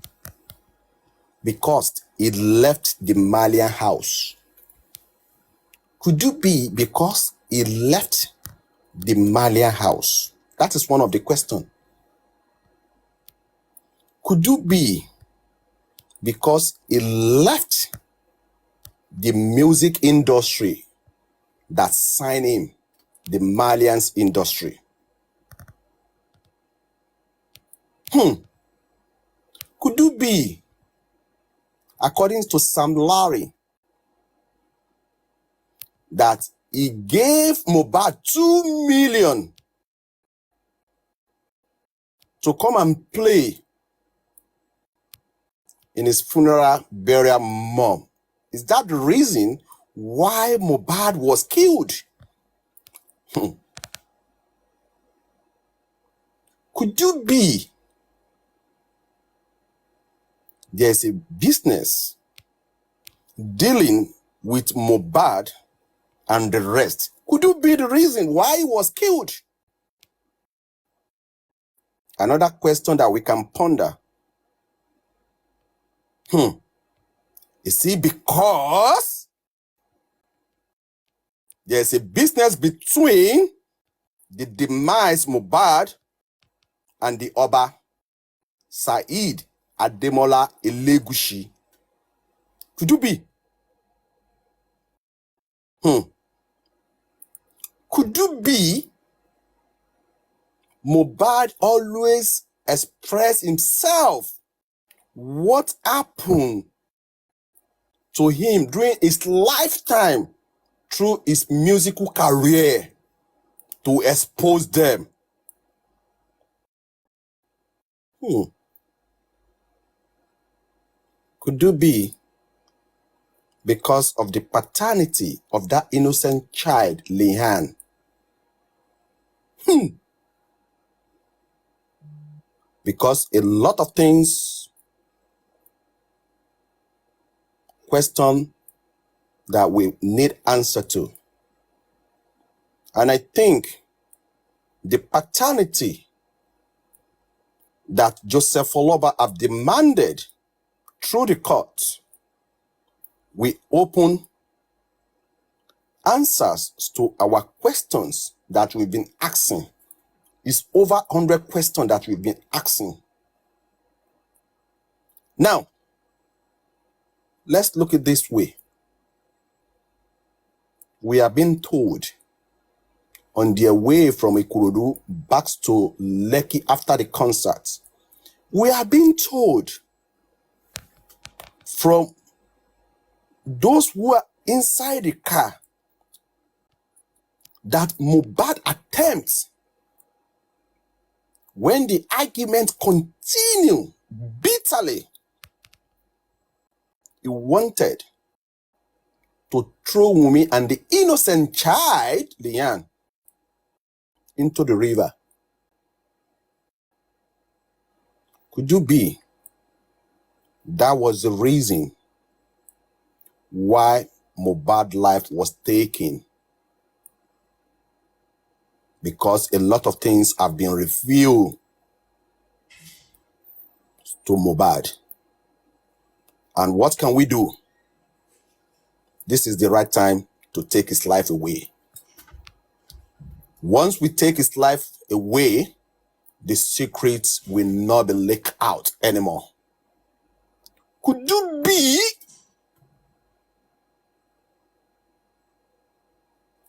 E: because he left the Malian house? Could it be because he left the Malian house? That is one of the questions. Could it be because he left the music industry that signed him, the Malians industry? Could it be, according to Sam Larry, that he gave Mohbad 2 million to come and play in his funeral burial mob? Is that the reason why Mohbad was killed? Could you be there's a business dealing with Mohbad and the rest? Could you be the reason why he was killed? Another question that we can ponder. Is it because there's a business between the demise Mohbad and the Oba Said Ademola Elegushi? Could you be? Could you be Mohbad always express himself? What happened to him during his lifetime through his musical career to expose them? Could it be because of the paternity of that innocent child, Lihan? Because a lot of things question that we need answer to. And I think the paternity that Joseph Oloba have demanded through the court, we open answers to our questions that we've been asking. It's over 100 questions that we've been asking. Now, let's look at this way. We are being told on their way from Ikorodu back to Lekki after the concert, we are being told from those who are inside the car that Mohbad attempts, when the argument continued bitterly, he wanted to throw Wumi and the innocent child, Lian, into the river. Could you be that was the reason why Mohbad's life was taken? Because a lot of things have been revealed to Mohbad. And what can we do? This is the right time to take his life away. Once we take his life away, the secrets will not be leaked out anymore. Could you be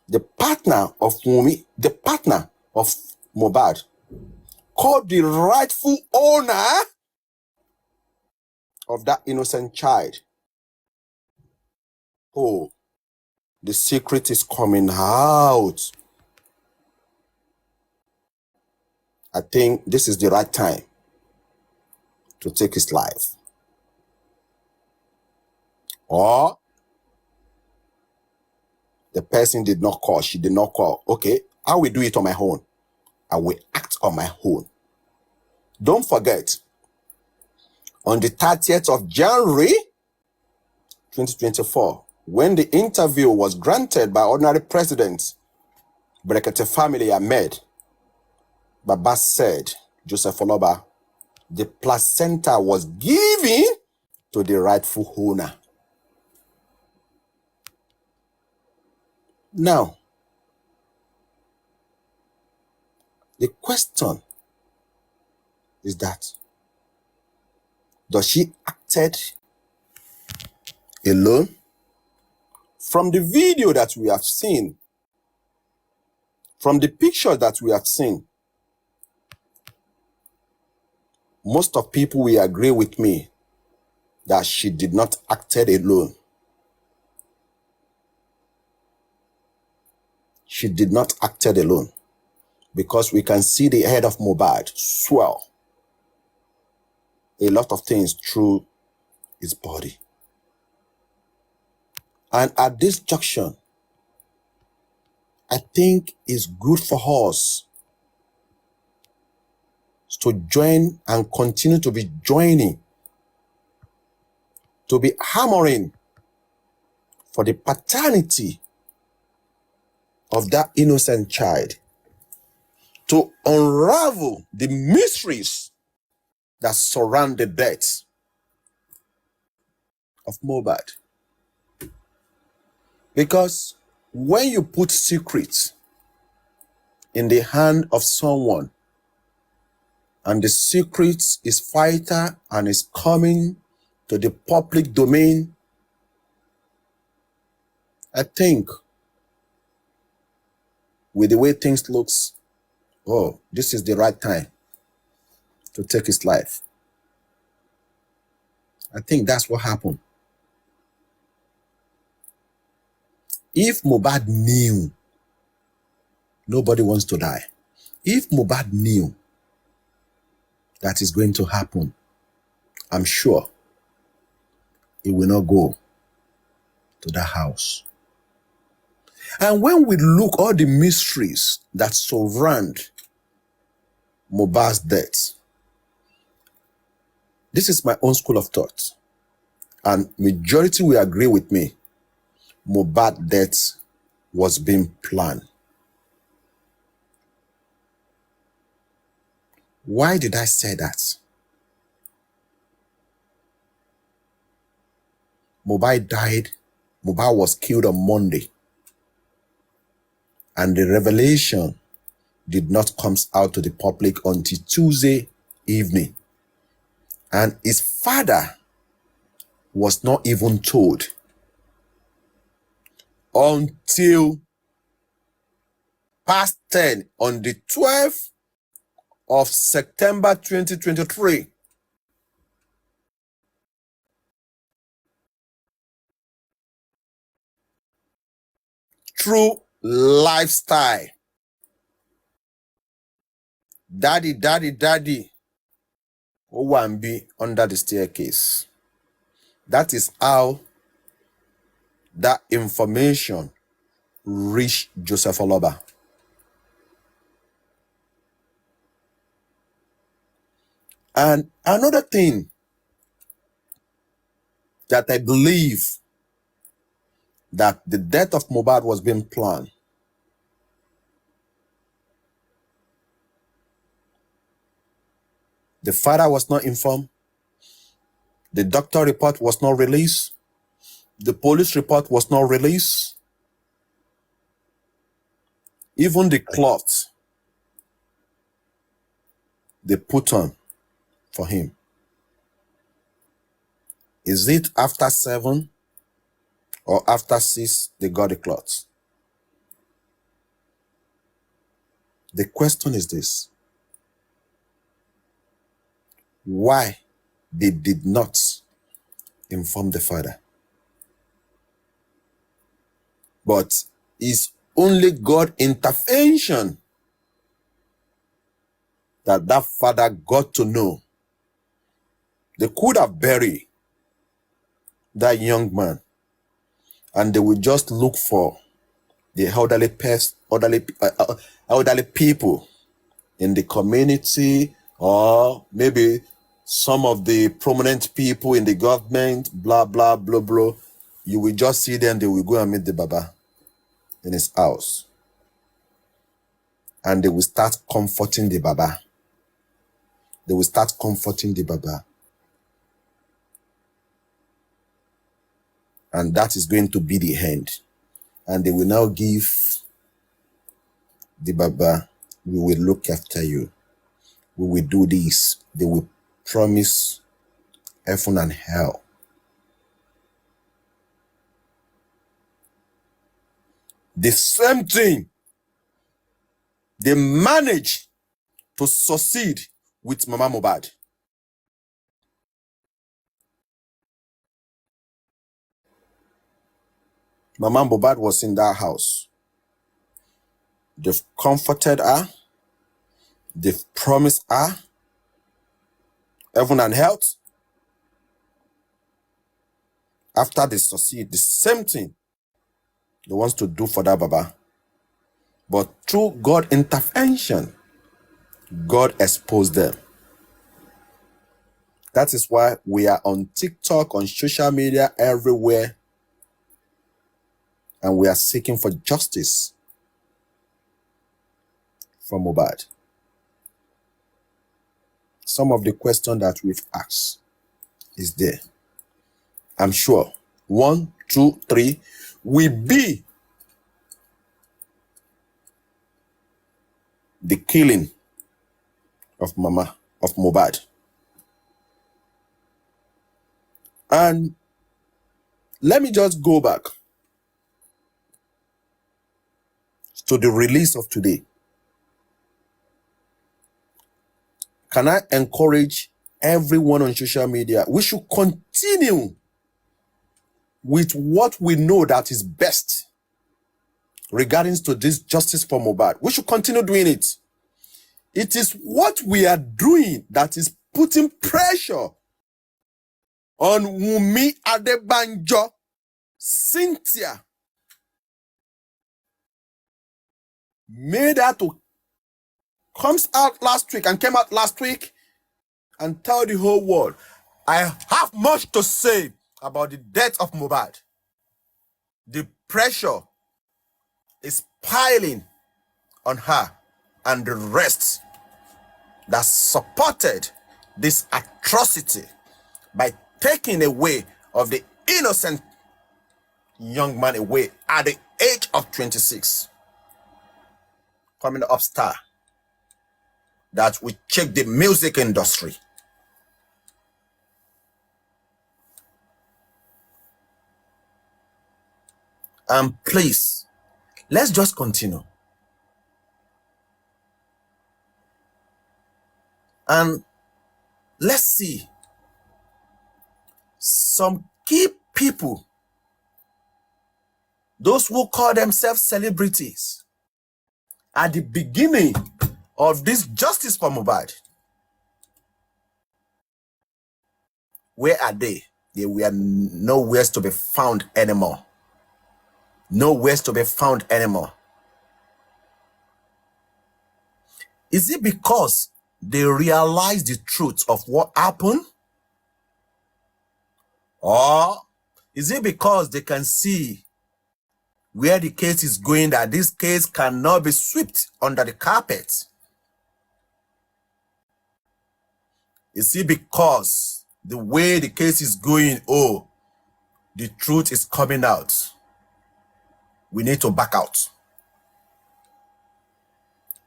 E: the partner of Wumi, the partner of Mohbad, called the rightful owner of that innocent child? Oh, the secret is coming out. I think this is the right time to take his life. Or the person did not call, she did not call. Okay, I will do it on my own. I will act on my own. Don't forget, on the 30th of January 2024, when the interview was granted by ordinary President Brekete family Ahmed, Baba said, Joseph Oloba, the placenta was given to the rightful owner. Now, the question is that, does she acted alone? From the video that we have seen, from the picture that we have seen, most of people will agree with me that she did not acted alone. She did not acted alone, because we can see the head of Mohbad swell a lot of things through his body. And at this junction, I think it's good for us to join and continue to be joining, to be hammering for the paternity of that innocent child, to unravel the mysteries that surround the death of Mohbad. Because when you put secrets in the hand of someone, and the secret is vital and is coming to the public domain, I think with the way things looks, oh, this is the right time to take his life. I think that's what happened. If Mohbad knew nobody wants to die, if Mohbad knew that is going to happen, I'm sure he will not go to that house. And when we look all the mysteries that surround Mohbad's death, this is my own school of thought, and majority will agree with me. Mohbad's death was being planned. Why did I say that? Mohbad died. Mohbad was killed on Monday, and the revelation did not come out to the public until Tuesday evening. And his father was not even told until past 10 on the 12th of September 2023. Through lifestyle. Daddy, Owambi under the staircase. That is how that information reached Joseph Oloba. And another thing that I believe that the death of Mohbad was being planned. The father was not informed. The doctor report was not released. The police report was not released. Even the cloth they put on for him. Is it after 7 or after 6 they got the cloth? The question is this: why they did not inform the father? But it's only God intervention that that father got to know. They could have buried that young man, and they would just look for the elderly people in the community, or maybe some of the prominent people in the government, blah, blah, blah, blah. You will just see them, they will go and meet the Baba in his house. And they will start comforting the Baba. They will start comforting the Baba. And that is going to be the end. And they will now give the Baba, we will look after you. We will do this. They will promise heaven and hell. The same thing, they manage to succeed with Mama Mohbad. Mama Mohbad was in that house. They've comforted her. They've promised her heaven and health. After they succeed, the same thing they want to do for that Baba. But through God intervention, God exposed them. That is why we are on TikTok, on social media, everywhere. And we are seeking for justice for Mohbad. Some of the questions that we've asked is there. I'm sure 1, 2, 3 will be the killing of Mohbad. And let me just go back to the release of today. Can I encourage everyone on social media? We should continue with what we know that is best regarding to this justice for Mohbad. We should continue doing it. It is what we are doing that is putting pressure on Wumi Adebanjo, Cynthia, made her to comes out last week and came out last week and tell the whole world, I have much to say about the death of Mohbad. The pressure is piling on her and the rest that supported this atrocity by taking away of the innocent young man away at the age of 26. Coming up star that will check the music industry. And please, let's just continue. And let's see some key people, those who call themselves celebrities, at the beginning of this justice for Mohbad. Where are they? They were nowhere to be found anymore. Nowhere to be found anymore. Is it because they realized the truth of what happened? Or is it because they can see where the case is going, that this case cannot be swept under the carpet? Is it because the way the case is going, oh, the truth is coming out, we need to back out?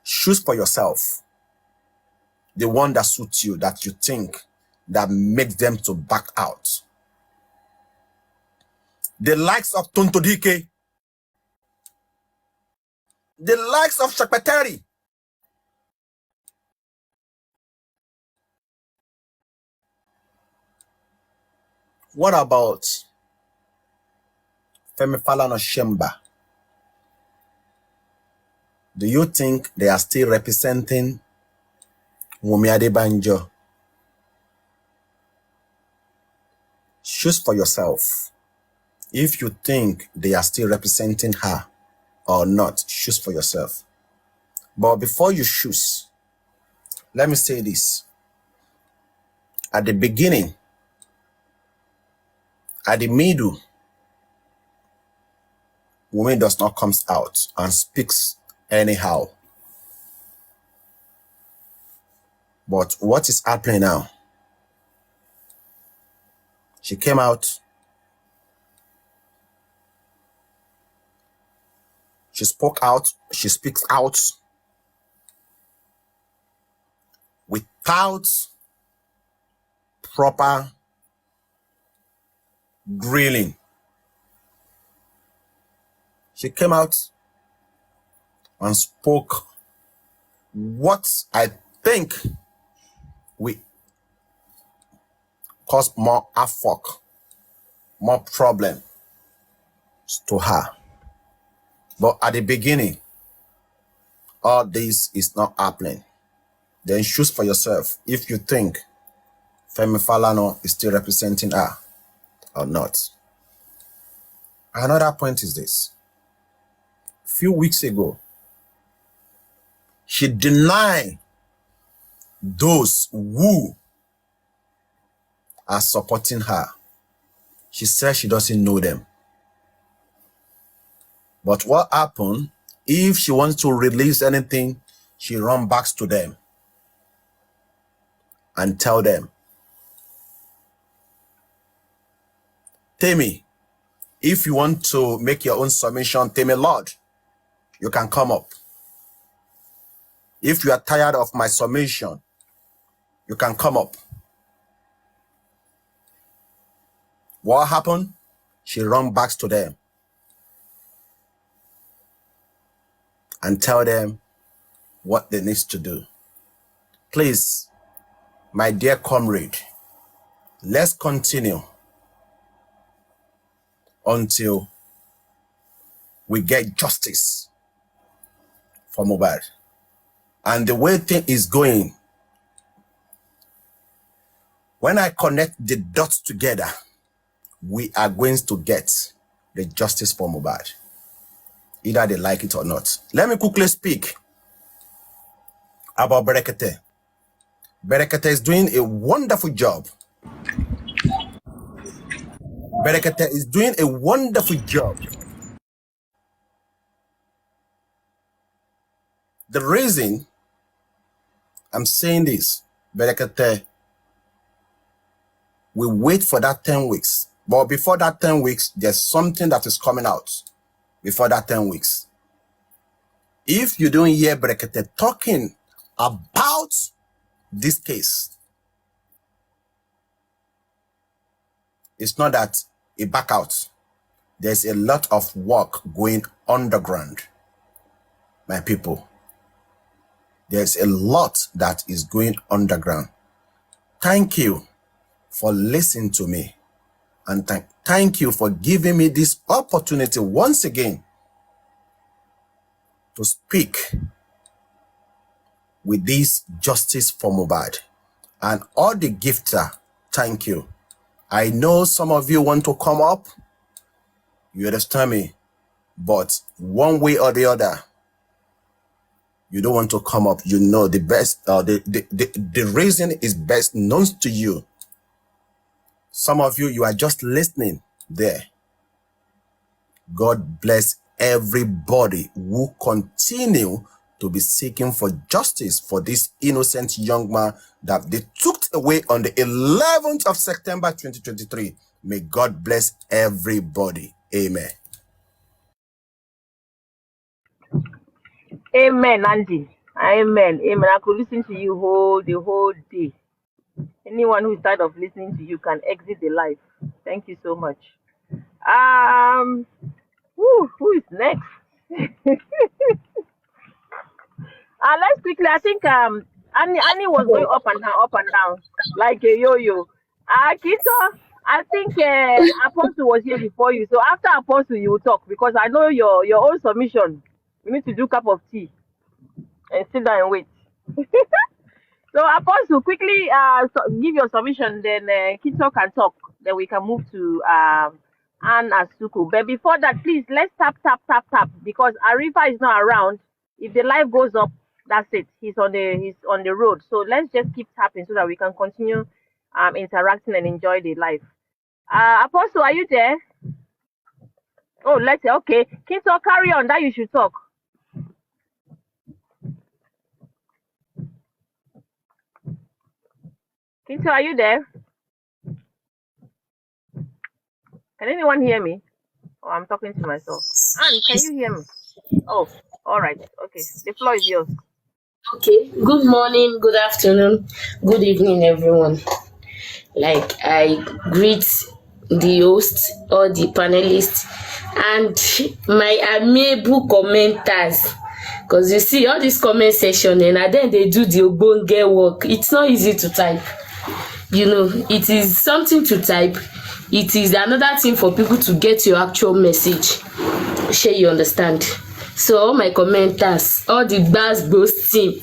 E: Choose for yourself the one that suits you, that you think that makes them to back out. The likes of Tonto Dike, the likes of Shakpeteri, what about Femi Falana Shemba? Do you think they are still representing Wumi Adebanjo? Choose for yourself. If you think they are still representing her or not, choose for yourself. But before you choose, Let me say this. At the beginning, at the middle, Wumi does not come out and speaks anyhow. But what is happening now? She came out, she spoke out, she speaks out without proper grilling. She came out and spoke what I think we cause more havoc, more problem to her. But at the beginning, all this is not happening. Then choose for yourself if you think Femi Falana is still representing her or not. Another point is this. A few weeks ago, she denied those who are supporting her. She said she doesn't know them. But what happened, if she wants to release anything, she runs back to them and tell them, Temi, if you want to make your own submission, Temi Lord, you can come up. If you are tired of my submission, you can come up. What happened? She ran back to them and tell them what they need to do. Please, my dear comrade, let's continue until we get justice for Mohbad. And the way thing is going, when I connect the dots together, we are going to get the justice for Mohbad, either they like it or not. Let me quickly speak about Berekete. Berekete is doing a wonderful job. Berekete is doing a wonderful job. The reason I'm saying this, Berekete, we wait for that 10 weeks. But before that 10 weeks, there's something that is coming out before that 10 weeks. If you don't hear Berekete talking about this case, it's not that he back out. There's a lot of work going underground, my people. There's a lot that is going underground. Thank you for listening to me. And thank you for giving me this opportunity once again to speak with this justice for Mohbad. And all the gifter, thank you. I know some of you want to come up. You understand me? But one way or the other, you don't want to come up. You know the best, the reason is best known to you. Some of you, you are just listening there. God bless everybody who continue to be seeking for justice for this innocent young man that they took away on the 11th of September 2023. May God bless everybody. Amen.
C: Amen, Andy. Amen. Amen. I could listen to you the whole day. Anyone who is tired of listening to you can exit the life. Thank you so much. Who is next? Let's quickly. I think Annie was going up and down, like a yo-yo. Kito, I think Apostle was here before you. So after Apostle, you will talk because I know your own submission. You need to do a cup of tea and sit down and wait. So Apostle, quickly give your submission, then Kito can talk. Then we can move to Anne Asuku. But before that, please let's tap because Arifa is not around. If the live goes up, That's it. He's on the road. So let's just keep tapping so that we can continue interacting and enjoy the life. Apostle, are you there? Oh, let's say okay. Kinto, carry on. That you should talk. Kinto, are you there? Can anyone hear me? Oh, I'm talking to myself. Anne, can you hear me? Oh, all right. Okay. The floor is yours.
H: Okay, good morning, good afternoon, good evening, everyone. Like, I greet the host, all the panelists, and my amiable commenters. Because you see, all this comment section, and then they do the ogbonge work. It's not easy to type. You know, it is something to type. It is another thing for people to get your actual message. Sure, you understand. So all my commenters, all the Gbasgbos team,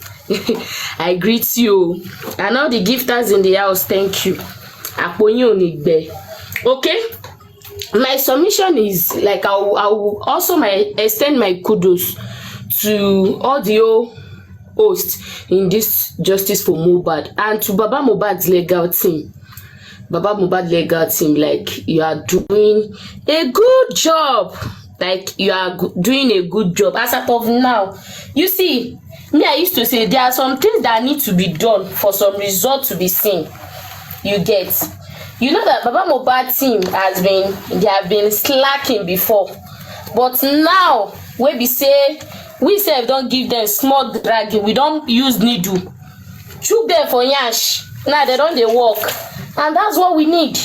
H: I greet you, and all the gifters in the house, thank you. Apoyin onigbe. Okay, my submission is like I will also extend my kudos to all the hosts in this Justice for Mohbad and to Baba Mohbad's legal team. Baba Mohbad legal team, like, you are doing a good job. Like, you are doing a good job as of now. You see, me, I used to say there are some things that need to be done for some result to be seen. You get, you know that Baba Mohbad team they have been slacking before, but now we say don't give them small dragging, we don't use needle, chook them for yansh. Now they don't work, and that's what we need.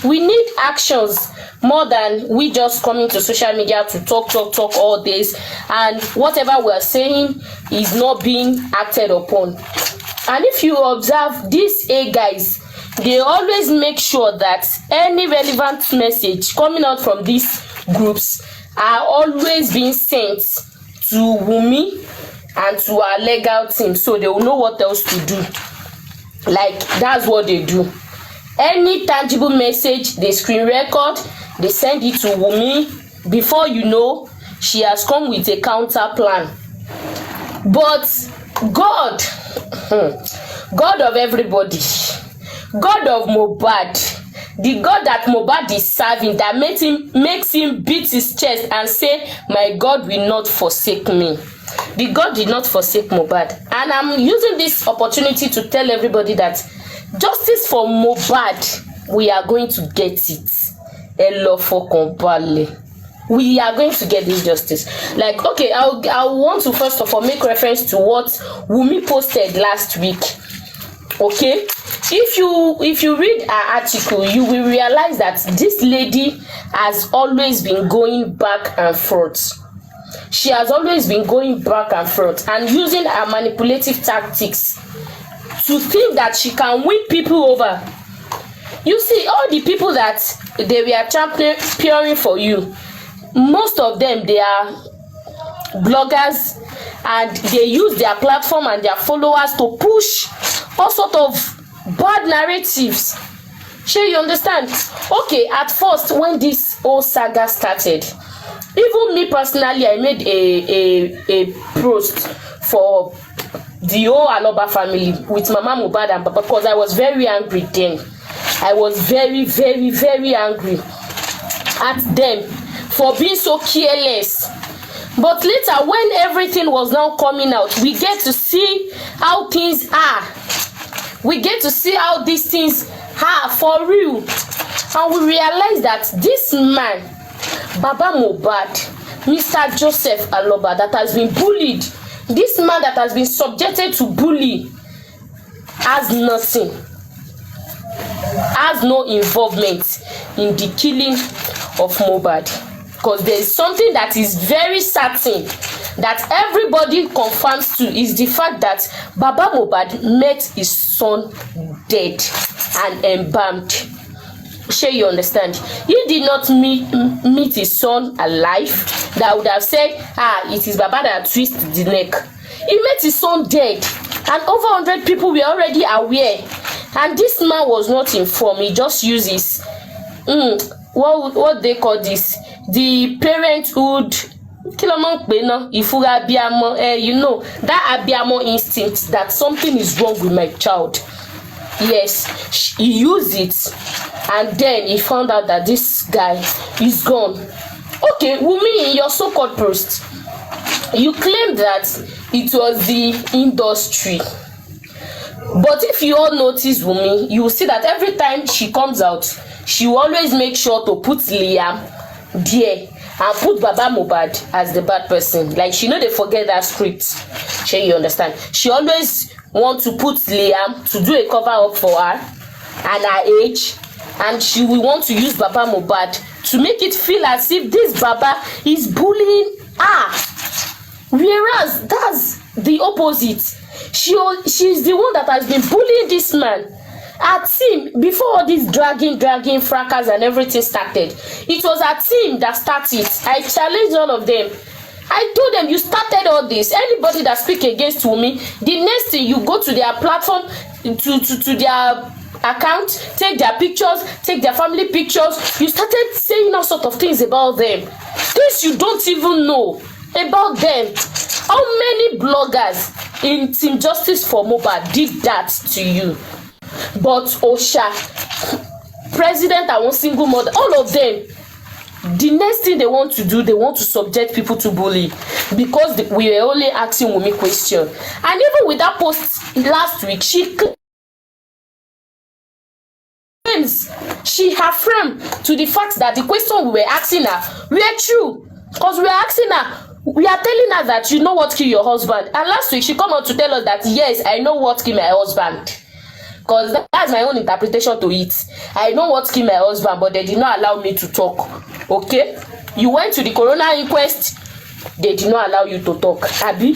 H: We need actions more than we just coming to social media to talk all this, and whatever we're saying is not being acted upon. And if you observe these guys, they always make sure that any relevant message coming out from these groups are always being sent to Wumi and to our legal team, so they will know what else to do. Like, that's what they do. Any tangible message, they screen record, they send it to Wumi. Before you know, she has come with a counter plan. But God, God of everybody, God of Mohbad, the God that Mohbad is serving, that makes him beat his chest and say, my God will not forsake me. The God did not forsake Mohbad. And I'm using this opportunity to tell everybody that justice for Mohbad, we are going to get it. We are going to get this justice. Like, okay, I want to first of all make reference to what Wumi posted last week. Okay, if you read her article, you will realize that this lady has always been going back and forth. She has always been going back and forth and using her manipulative tactics to think that she can win people over. You see, all the people that they were championing for you, most of them, they are bloggers, and they use their platform and their followers to push all sort of bad narratives. Sure, you understand? Okay, at first, when this whole saga started, even me personally, I made a post for the whole Aloba family with Mama Mohbad and Papa, because I was very angry then. I was very, very, very angry at them for being so careless. But later, when everything was now coming out, we get to see how things are. We get to see how these things are for real. And we realize that this man, Baba Mohbad, Mr. Joseph Aloba, that has been bullied, this man that has been subjected to bully, has nothing, has no involvement in the killing of Mohbad. Because there is something that is very certain that everybody confirms to, is the fact that Baba Mohbad met his son dead and embalmed. Sure, you understand? He did not meet his son alive. That would have said, it is Baba that twisted the neck. He met his son dead, and over 100 people were already aware. And this man was not informed. He just uses what they call this, the parenthood Ifura abiamo, you know, that abiamo instinct that something is wrong with my child. Yes, he used it, and then he found out that this guy is gone. Okay, Wumi, in your so-called post, you claim that it was the industry. But if you all notice Wumi, you will see that every time she comes out, she will always make sure to put Liam there and put Baba Mohbad as the bad person. Like, she know they forget that script. Sure, you understand? She always want to put Liam to do a cover up for her and her age, and she will want to use Baba Mohbad to make it feel as if this Baba is bullying her. Whereas that's the opposite. She's the one that has been bullying this man. Her team, before all this dragging, fracas and everything started, it was her team that started. I challenged all of them. I told them, you started all this. Anybody that speak against Wumi, the next thing you go to their platform, to their account, take their pictures, take their family pictures. You started saying all sort of things about them. Things you don't even know about them. How many bloggers in Team Justice for Mohbad did that to you? But Osha, President and one single mother, all of them, the next thing they want to do, they want to subject people to bully, because we were only asking Wumi question. And even with that post last week, she claims, she affirmed to the fact that the question we were asking her were true, because we were asking her, we are telling her that you know what killed your husband, and last week she come out to tell us that yes, I know what killed my husband. Because that's my own interpretation to it. I know what killed my husband, but they did not allow me to talk. Okay? You went to the coroner inquest, they did not allow you to talk. Abi?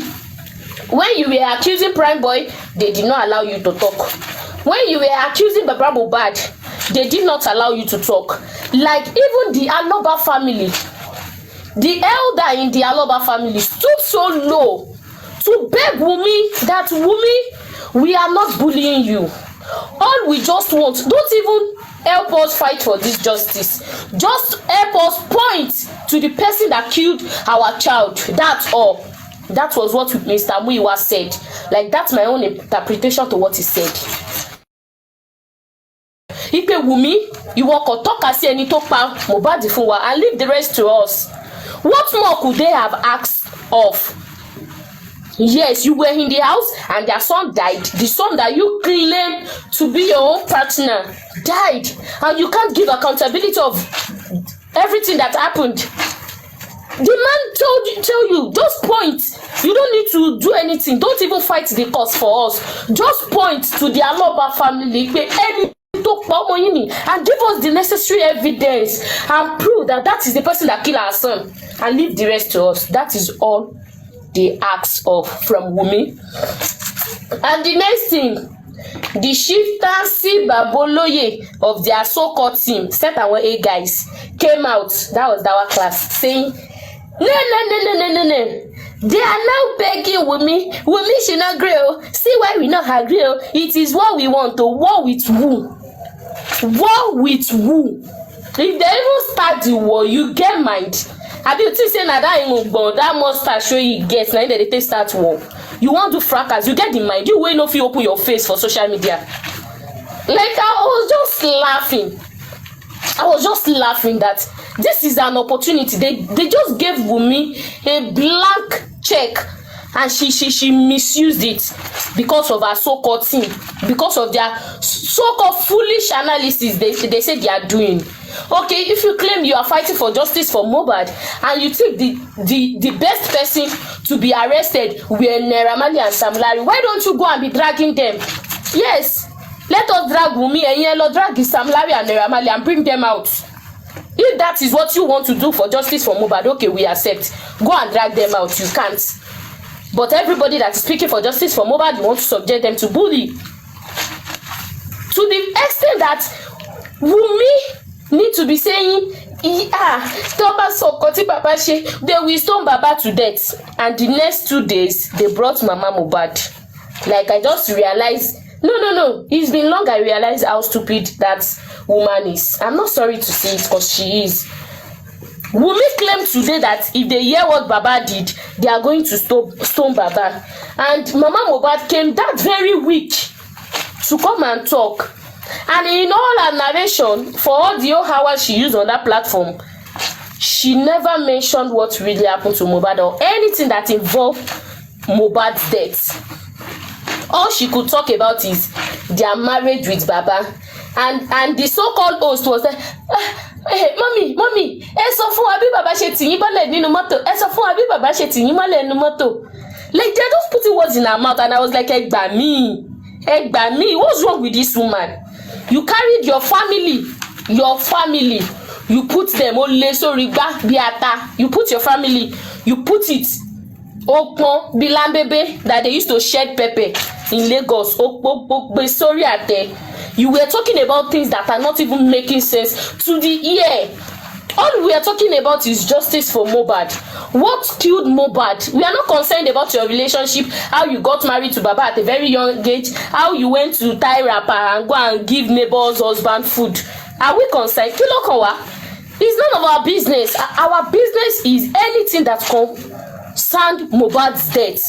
H: When you were accusing Prime Boy, they did not allow you to talk. When you were accusing Baba Mohbad, they did not allow you to talk. Like even the Aloba family, the elder in the Aloba family stood so low to beg Wumi that Wumi, we are not bullying you. All we just want, don't even help us fight for this justice. Just help us point to the person that killed our child. That's all. That was what Mr. Muiwa said. Like, that's my own interpretation to what he said. Ipe Wumi, you walk or talk as any talk pa Mohbad fún wa and leave the rest to us. What more could they have asked of? Yes, you were in the house and their son died. The son that you claim to be your own partner died, and you can't give accountability of everything that happened. The man tell you, just point. You don't need to do anything. Don't even fight the cause for us. Just point to the Aloba family and give us the necessary evidence and prove that that is the person that killed our son, and leave the rest to us. That is all they ask of from Wumi. And the next thing, the chieftaincy Baboloye of their so-called team, set our A guys, came out, that was our class, saying, no. They are now begging Wumi should not agree. See why we not agree. It is what we want to war with who? War with who? If they even start the war, you get mind. Have you seen that mustache show you get now that they start war? You want to fracas, you get the mind. You wait if you open your face for social media. Like, I was just laughing that this is an opportunity. They just gave Wumi a blank check, and she misused it because of her so-called team, because of their so-called foolish analysis they say they are doing. Okay, if you claim you are fighting for justice for Mohbad and you think the best person to be arrested were Naira Marley and Sam Larry, why don't you go and be dragging them? Yes, let us drag Wumi and Yellow, drag Sam Larry and Naira Marley and bring them out. If that is what you want to do for justice for Mohbad, okay, we accept. Go and drag them out. You can't. But everybody that is speaking for justice for Mohbad, you want to subject them to bully. To the extent that Wumi need to be saying, Toba Sokoti Papa She, they will stone Baba to death. And the next 2 days, they brought Mama Mohbad. Like, I just realized, no. It's been long I realized how stupid that woman is. I'm not sorry to say it, because she is. Wumi claimed today that if they hear what Baba did, they are going to stone Baba. And Mama Mohbad came that very week to come and talk. And in all her narration, for all the hours she used on that platform, she never mentioned what really happened to Mohbad or anything that involved Mohbad's death. All she could talk about is their marriage with Baba. And the so-called host was like, hey, mommy, ẹ sọ fún wa bí bàbá ṣe tì yín mọ́lẹ̀ nínú mọ́tò. Ẹ sọ fún wa bí bàbá ṣe tì yín mọ́lẹ̀ nínú mọ́tò. Like, they're just putting words in her mouth, and I was like, ẹ gbà mí, what's wrong with this woman? You carried your family, you put them ole sórí gbá bí ata. You put your family, you put it Okpon Bilambebe that they used to shed pepper in Lagos. Okpokbe sorry ate. You were talking about things that are not even making sense to the ear. All we are talking about is justice for Mohbad. What killed Mohbad? We are not concerned about your relationship, how you got married to Baba at a very young age, how you went to tie wrapper and go and give neighbor's husband food. Are we concerned? Kilo Kawa. It's none of our business. Our business is anything that concerned Mohbad's death.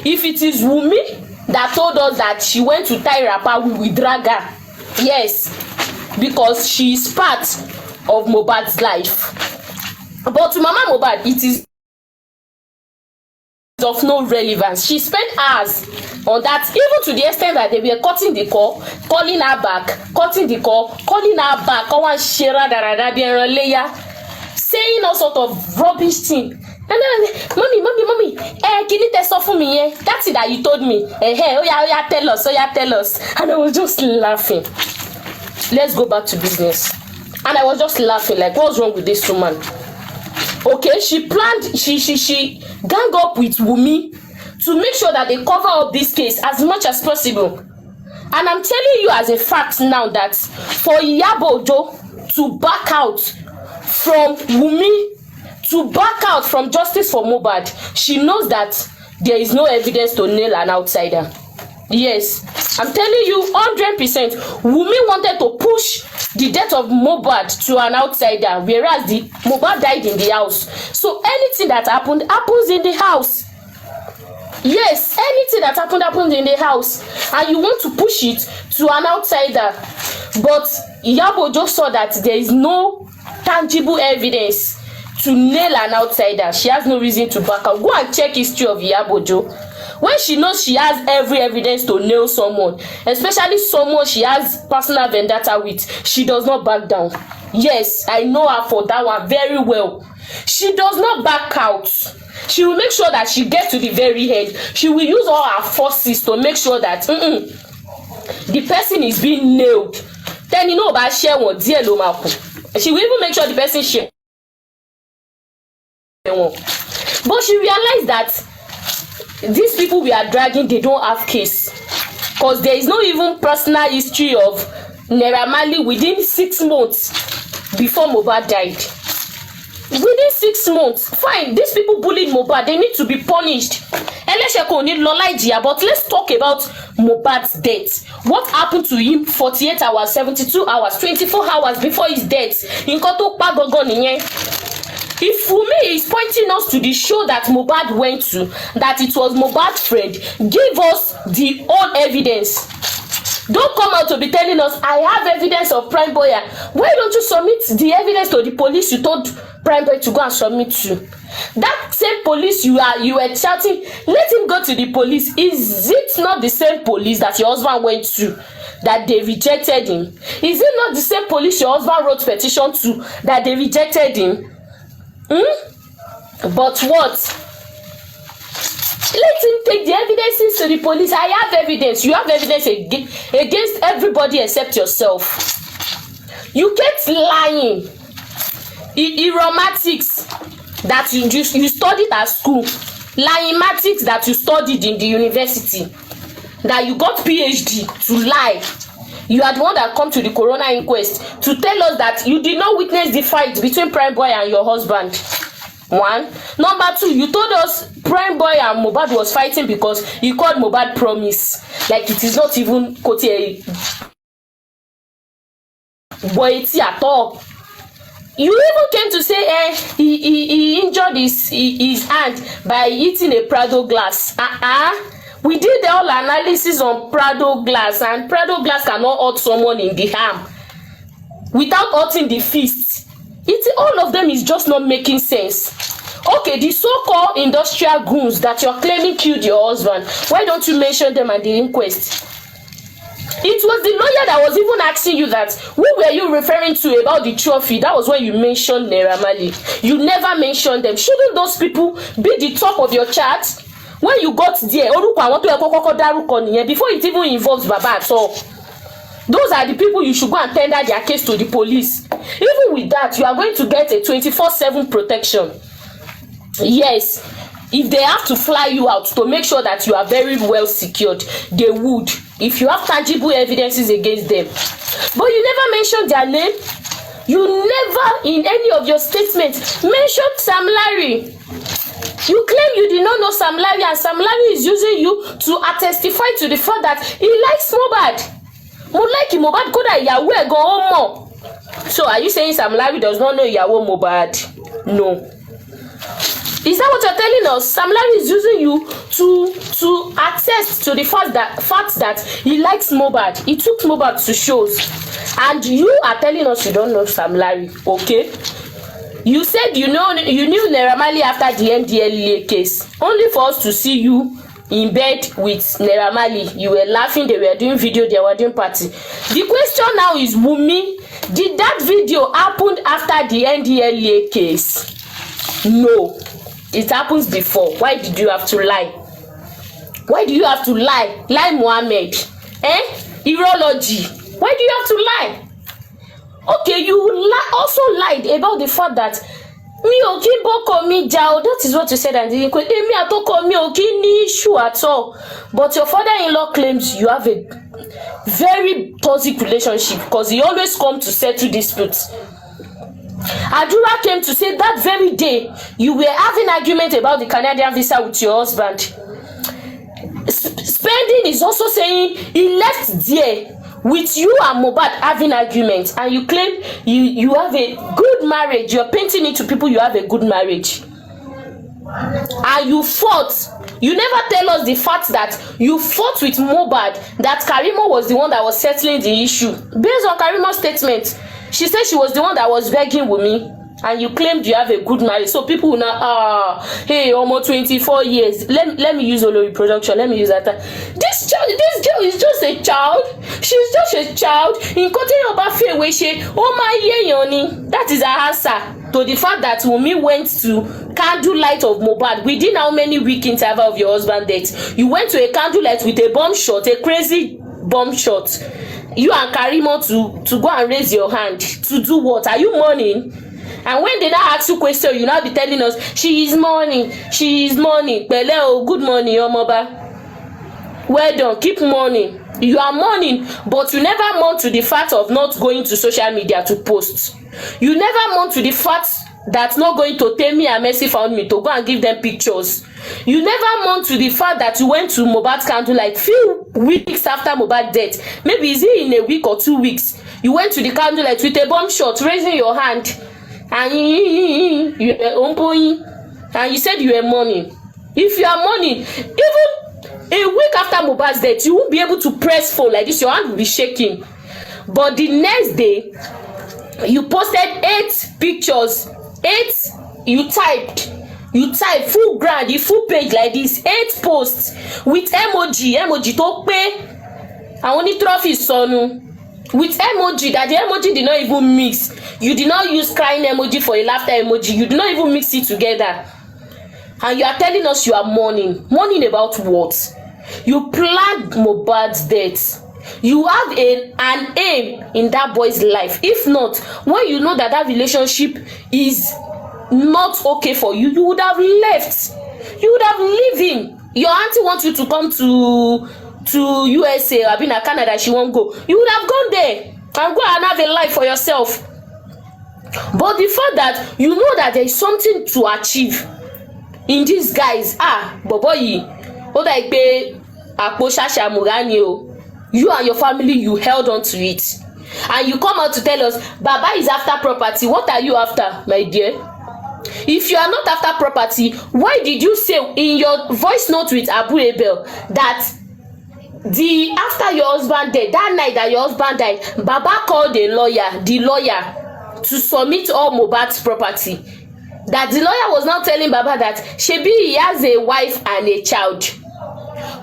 H: If it is Wumi that told us that she went to tie wrapper, we will drag her. Yes, because she is part of Mohbad's life. But to Mama Mohbad, it is of no relevance. She spent hours on that, even to the extent that they were cutting the call, calling her back, cutting the call, calling her back, saying all sort of rubbish thing. And then, mommy, can you tell for me? That's it that you told me. Oh yeah, tell us. And I was just laughing. Let's go back to business. And I was just laughing, like, what's wrong with this woman? Okay, she planned, she gang up with Wumi to make sure that they cover up this case as much as possible. And I'm telling you as a fact now that for Iyabo Ojo to back out from Wumi, to back out from justice for Mohbad, she knows that there is no evidence to nail an outsider. Yes, I'm telling you 100%. Wumi wanted to push the death of Mohbad to an outsider, whereas the Mohbad died in the house. So anything that happens in the house. Yes, anything that happened in the house, and you want to push it to an outsider. But Iyabo just saw that there is no tangible evidence to nail an outsider. She has no reason to back out. Go and check history of Iyabo Ojo. When she knows she has every evidence to nail someone, especially someone she has personal vendetta with, she does not back down. Yes, I know her for that one very well. She does not back out. She will make sure that she gets to the very end. She will use all her forces to make sure that the person is being nailed. Then you know about share one dear Lomaku. She will even make sure the person share. But she realized that these people we are dragging, they don't have case, because there is no even personal history of Naira Marley within 6 months before Mohbad died. Within 6 months, fine, these people bullied Mohbad, they need to be punished. But let's talk about Mohbad's death. What happened to him 48 hours, 72 hours, 24 hours before his death? If Wumi is pointing us to the show that Mohbad went to, that it was Mohbad's friend, give us the old evidence. Don't come out to be telling us, I have evidence of Prime Boy. Why don't you submit the evidence to the police you told Prime Boy to go and submit to? That same police you were shouting, let him go to the police. Is it not the same police that your husband went to, that they rejected him? Is it not the same police your husband wrote petition to, that they rejected him? But what? Let him take the evidences to the police. I have evidence. You have evidence against everybody except yourself. You kept lying. Iromatics that you studied at school. Lying-matics that you studied in the university. That you got PhD to lie. You are the one that come to the coroner inquest to tell us that you did not witness the fight between Prime Boy and your husband. 1. Number 2, you told us Prime Boy and Mohbad was fighting because he called Mohbad promise. Like it is not even boy at all. You even came to say he injured his hand by eating a Prado glass. We did all analysis on Prado glass, and Prado glass cannot hurt someone in the arm without hurting the fist. All of them is just not making sense. Okay, the so-called industrial goons that you're claiming killed your husband, why don't you mention them at the inquest? It was the lawyer that was even asking you that, who were you referring to about the trophy? That was when you mentioned Naira Marley. You never mentioned them. Shouldn't those people be the top of your chart? When you got there, before it even involves Baba at all. Those are the people you should go and tender their case to the police. Even with that, you are going to get a 24/7 protection. Yes, if they have to fly you out to make sure that you are very well secured, they would, if you have tangible evidences against them. But you never mentioned their name. You never, in any of your statements, mentioned Sam Larry. You claim you did not know Sam Larry, and Sam Larry is using you to testify to the fact that he likes Mohbad. Mo like Mohbad koda ìyàwó ẹ̀ gan ó mọ̀. So are you saying Sam Larry does not know ìyàwó Mohbad? No. Is that what you're telling us? Sam Larry is using you to attest to the fact that he likes Mohbad. He took Mohbad to shows, and you are telling us you don't know Sam Larry. Okay? You said you knew Naira Marley after the NDLEA case, only for us to see you in bed with Naira Marley. You were laughing, they were doing video, they were doing party. The question now is, Wumi, did that video happen after the NDLEA case? No, it happens before. Why did you have to lie? Why do you have to lie? Lie, Mohammed. Urology. Why do you have to lie? Okay, you also lied about the fact that mi ò kí bọ́kọ mi jà o. That is what you said, and èmi àtọkọ mi ò kí ní issue at all. But your father-in-law claims you have a very toxic relationship because he always comes to settle disputes. Adura came to say that very day you were having argument about the Canadian visa with your husband. Spending is also saying he left there with you and Mohbad having arguments, and you claim you have a good marriage. You're painting it to people you have a good marriage, and you fought. You never tell us the fact that you fought with Mohbad, that Karimo was the one that was settling the issue. Based on Karimo's statement, she said she was the one that was begging Wumi, and you claimed you have a good marriage. So people will now, hey, almost 24 years. Let me use Olori production. Let me use that. This girl is just a child. She's just a child. In continuing about fear, oh my yoni. That is her answer to the fact that Wumi went to candlelight of Mohbad within how many week interval of your husband's death. You went to a candlelight with a bomb shot, a crazy bomb shot. You and Karimo to go and raise your hand to do what? Are you mourning? And when they now ask you question, you now be telling us she is mourning. Pẹ̀lẹ́ o, good morning, Omoba. Well done, keep mourning. You are mourning, but you never mourn to the fact of not going to social media to post. You never mourn to the fact that not going to Temi and Mercy found me to go and give them pictures. You never mourn to the fact that you went to Mohbad's candle like few weeks after Mohbad's death. Maybe is it in a week or 2 weeks? You went to the candlelight with a bomb shot, raising your hand. And you and you said you were mourning. If you are mourning, even a week after Mohbad's death, you won't be able to press phone like this. Your hand will be shaking. But the next day, you posted 8 pictures. 8. You typed full grand, the full page like this. 8 posts with emoji to pay. I only trophy sonu. With emoji that the emoji did not even mix. You did not use crying emoji for a laughter emoji. You did not even mix it together. And you are telling us you are mourning. Mourning about what? You planned Mohbad's death. You have an aim in that boy's life. If not, when you know that relationship is not okay for you, you would have left. You would have lived him. Your auntie wants you to come to USA or been in Canada, she won't go. You would have gone there and go and have a life for yourself. But the fact that you know that there is something to achieve in these guys, boboyi, o da pe apo shasha murani o. You and your family, you held on to it. and you come out to tell us Baba is after property. What are you after, my dear? If you are not after property, why did you say in your voice note with Abu Abel that the after your husband died, that night that your husband died, Baba called the lawyer to submit all Mohbad's property? That the lawyer was now telling Baba that shebi he has a wife and a child.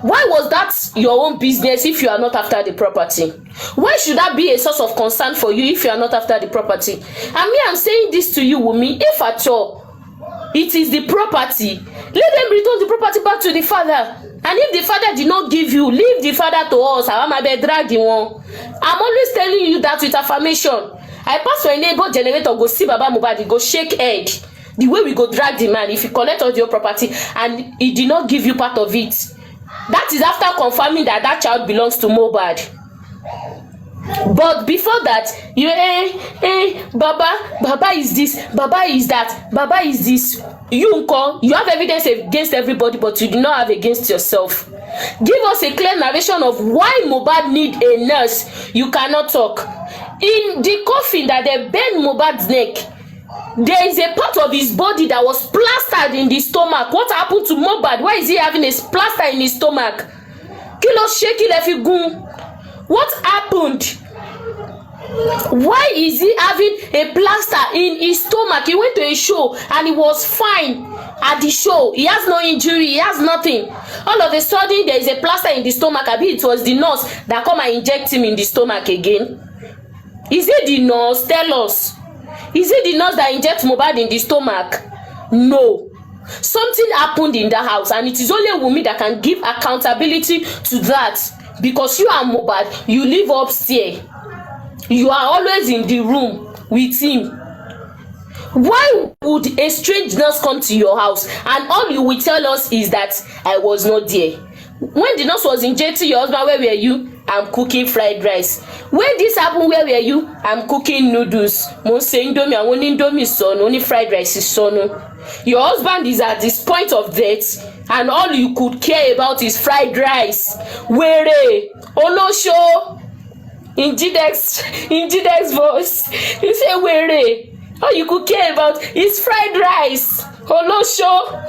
H: Why was that your own business if you are not after the property? Why should that be a source of concern for you if you are not after the property? And me, I'm saying this to you, Wumi, if at all it is the property, let them return the property back to the father. And if the father did not give you, leave the father to us. I'm always telling you that with affirmation. I pass my neighbor generator, go see Baba Mohbad, go shake head. The way we go drag the man, if you collect all your property and he did not give you part of it, that is after confirming that that child belongs to Mohbad. But before that, you Baba is this, Baba is that, Baba is this. You have evidence against everybody, but you do not have against yourself. Give us a clear narration of why Mohbad need a nurse. You cannot talk. In the coffin that they bend Mohbad's neck, there is a part of his body that was plastered in the stomach. What happened to Mohbad? Why is he having a plaster in his stomach? Kilo sheki lefigun. What happened? Why is he having a plaster in his stomach? He went to a show and he was fine at the show. He has no injury. He has nothing. All of a sudden, there is a plaster in the stomach. I mean, it was the nurse that come and inject him in the stomach again. Is it the nurse? Tell us. Is it the nurse that injects Mohbad in the stomach? No. Something happened in the house, and it is only Wumi that can give accountability to that. Because you and Mohbad, you live upstairs. You are always in the room with him. Why would a strange nurse come to your house and all you will tell us is that I was not there? When the nurse was injecting your husband, where were you? I'm cooking fried rice. When this happened, where were you? I'm cooking noodles. Mo se indomie, I want indomie son, only fried rice is son. Your husband is at this point of death, and all you could care about is fried rice. Were Olosho in Jidex voice, you say were. All you could care about is fried rice. Olosho.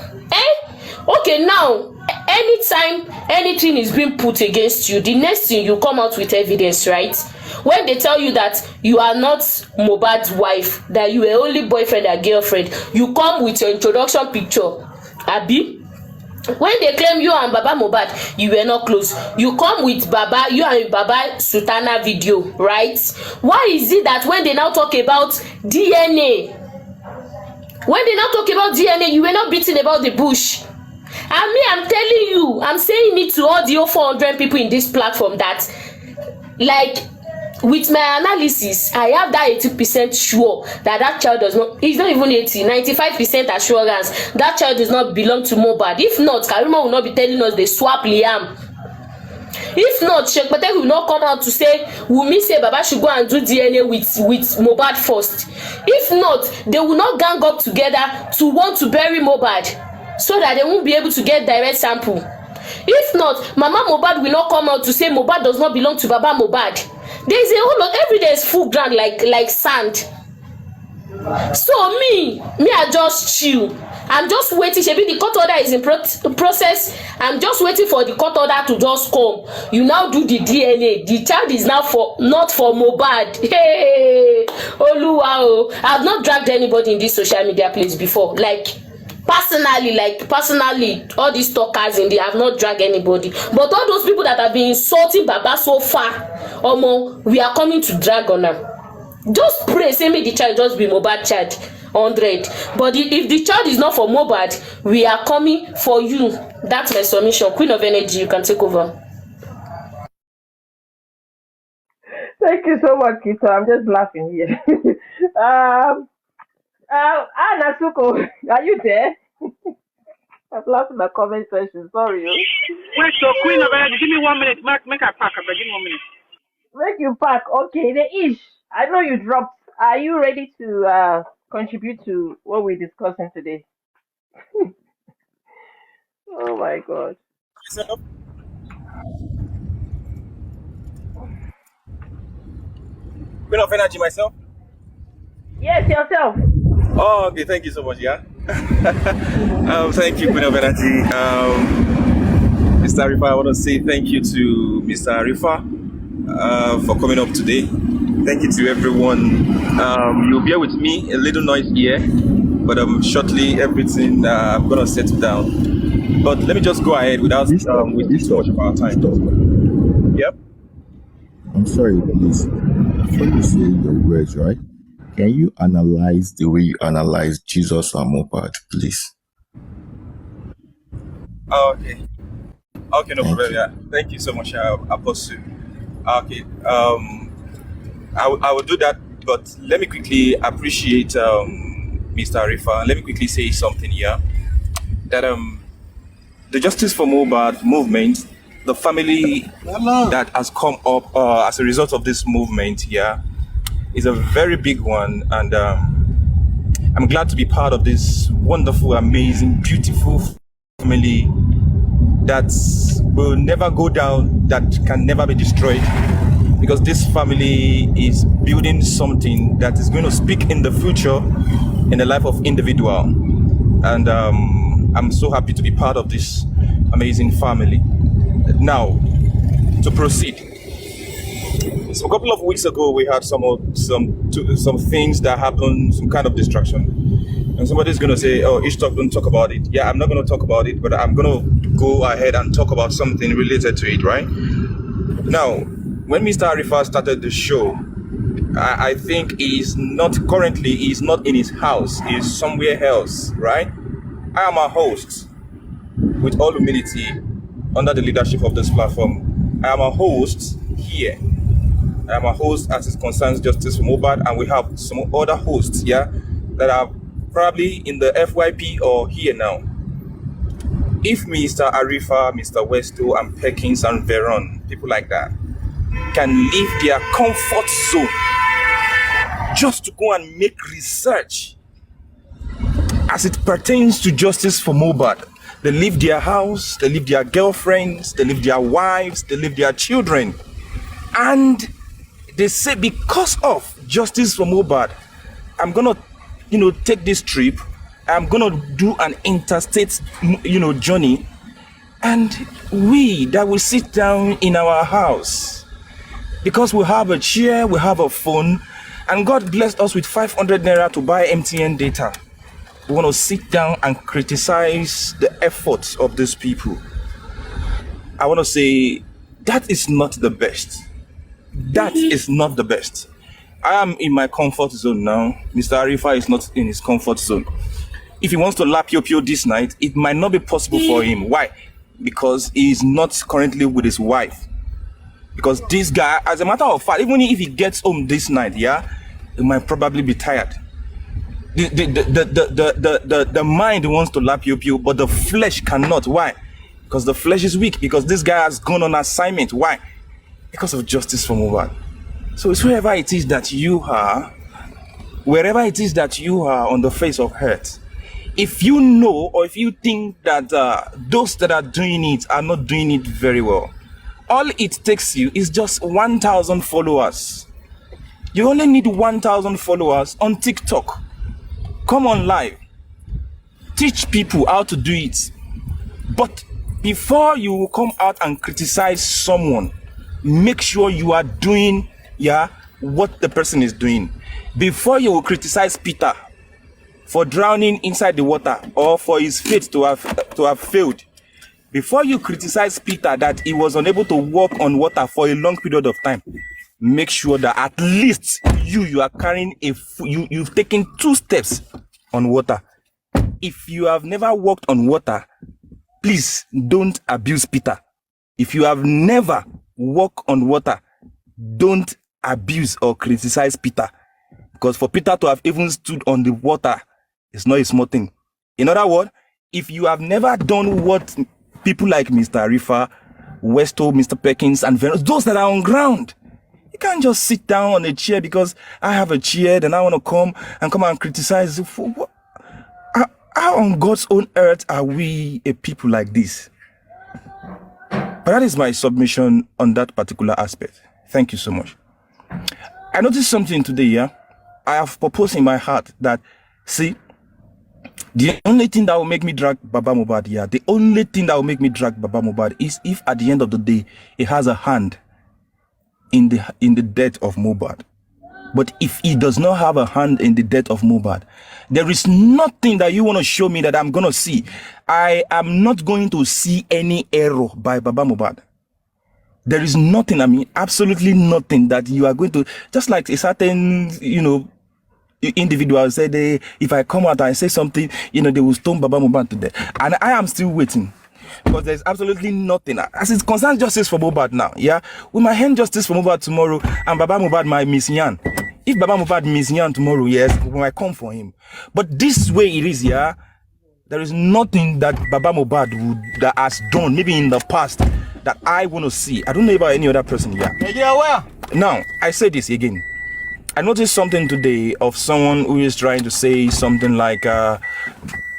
H: Okay, now anytime anything is being put against you, the next thing you come out with evidence, right? When they tell you that you are not Mohbad's wife, that you were only boyfriend and girlfriend, you come with your introduction picture, Abi. When they claim you and Baba Mohbad, you were not close. You come with Baba, you and Baba Sultana video, right? Why is it that when they now talk about DNA, you were not beating about the bush? And me, I'm telling you, I'm saying it to all the 400 people in this platform that, like, with my analysis, I have that 80% sure that child does not, it's not even 80, 95% assurance that child does not belong to Mohbad. If not, Karima will not be telling us they swap Liam. If not, Sheikh Patel will not come out to say, Wumi say Baba should go and do DNA with Mohbad first. If not, they will not gang up together to want to bury Mohbad so that they won't be able to get direct sample. If not, Mama Mohbad will not come out to say Mohbad does not belong to Baba Mohbad. There is a whole lot, every day is full ground like sand. So me I just chill. I'm just waiting. Shebi the court order is in process. I'm just waiting for the court order to just come. You now do the DNA. The child is now not for Mohbad. Hey, Oluwa, I've not dragged anybody in this social media place before. Personally, all these talkers in there, I've not dragged anybody. But all those people that have been insulting Baba so far, we are coming to drag on them. Just pray, say me the child just be Mohbad child 100. But if the child is not for Mohbad, we are coming for you. That's my submission. Queen of Energy, you can take over.
C: Thank you so much, Kito. I'm just laughing here. Nasuko, are you there? I've lost my comment section. Sorry.
I: Wait, so Queen of Energy, give me 1 minute. Make a pack. Give me 1 minute.
C: Make you pack. Okay, the ish. I know you dropped. Are you ready to contribute to what we're discussing today? Oh my God.
D: Queen of Energy myself.
C: Yes, yourself.
D: Oh, okay. Thank you so much. Yeah. Thank you, Queen of Energy. Mr. Arifa, I want to say thank you to Mr. Arifa for coming up today. Thank you to everyone. You'll bear with me, a little noise here, but shortly everything I'm gonna settle down. But let me just go ahead without wasting too much of our time. Yep.
J: I'm sorry, please. Before you say your words, right? Can you analyze the way you analyze Jesus and Mopad, please?
D: Okay. Okay, no
J: Thank
D: problem.
J: you.
D: Yeah. Thank you so much, Apostle. Okay. I will do that, but let me quickly appreciate Mr. Arifa. Let me quickly say something here. That the Justice for Mohbad movement, the family that has come up as a result of this movement here, is a very big one, and I'm glad to be part of this wonderful, amazing, beautiful family that will never go down, that can never be destroyed, because this family is building something that is going to speak in the future in the life of individual, and I'm so happy to be part of this amazing family. Now, to proceed. So a couple of weeks ago, we had some things that happened, some kind of distraction. And somebody's going to say, oh, Ishtok, don't talk about it. Yeah, I'm not going to talk about it, but I'm going to go ahead and talk about something related to it, right? Now, when Mr. Arifa started the show, I think he's not in his house. He's somewhere else, right? I am a host, with all humility, under the leadership of this platform. I am a host here. I am a host as it concerns Justice for Mohbad, and we have some other hosts here that are probably in the FYP or here now. If Mr. Arifa, Mr. Westo, and Perkins and Veron, people like that, can leave their comfort zone just to go and make research as it pertains to Justice for Mohbad, they leave their house, they leave their girlfriends, they leave their wives, they leave their children, and they say, because of Justice for Mohbad, I'm gonna, take this trip. I'm gonna do an interstate, journey, and we that will sit down in our house because we have a chair, we have a phone, and God blessed us with 500 naira to buy MTN data. We want to sit down and criticize the efforts of these people. I want to say that is not the best. That is not the best. I am in my comfort zone now. Mr. Arifa is not in his comfort zone. If he wants to lap Yopio this night, it might not be possible for him. Why? Because he is not currently with his wife. Because this guy, as a matter of fact, even if he gets home this night, yeah, he might probably be tired. The mind wants to lap Yopio, but the flesh cannot. Why? Because the flesh is weak. Because this guy has gone on assignment. Why? Because of Justice for Mohbad. So it's wherever it is that you are on the face of earth, if you know or if you think that those that are doing it are not doing it very well, all it takes you is just 1,000 followers. You only need 1,000 followers on TikTok. Come on live. Teach people how to do it. But before you come out and criticize someone, make sure you are doing what the person is doing. Before you will criticize Peter for drowning inside the water or for his faith to have failed, before you criticize Peter that he was unable to walk on water for a long period of time, make sure that at least you are carrying you've taken 2 steps on water. If you have never walked on water, please don't abuse Peter. If you have never walked on water, don't abuse or criticize Peter. Because for Peter to have even stood on the water is not a small thing. In other words, if you have never done what people like Mr. Arifa, Westo, Mr. Perkins, and Venom, those that are on ground, you can't just sit down on a chair because I have a chair, then I want to come and criticize. How on God's own earth are we a people like this? But that is my submission on that particular aspect. Thank you so much. I noticed something today, yeah. I have proposed in my heart that, see, the only thing that will make me drag Baba Mohbad, yeah, the only thing that will make me drag Baba Mohbad is if at the end of the day, he has a hand in the death of Mohbad. But if he does not have a hand in the death of Mohbad, there is nothing that you want to show me that I'm going to see. I am not going to see any error by Baba Mohbad. There is nothing, I mean, absolutely nothing that you are going to, just like a certain, individual said, if I come out and say something, they will stone Baba Mohbad to death. And I am still waiting. Because there's absolutely nothing. As it concerns justice for Mohbad now, yeah, we might hand justice for Mohbad tomorrow, and Baba Mohbad might miss Yan. If Baba Mohbad miss Yan tomorrow, yes, we might come for him. But this way it is, yeah, there is nothing that Baba Mohbad that has done, maybe in the past, that I want to see. I don't know about any other person, yeah. Now, I say this again. I noticed something today of someone who is trying to say something like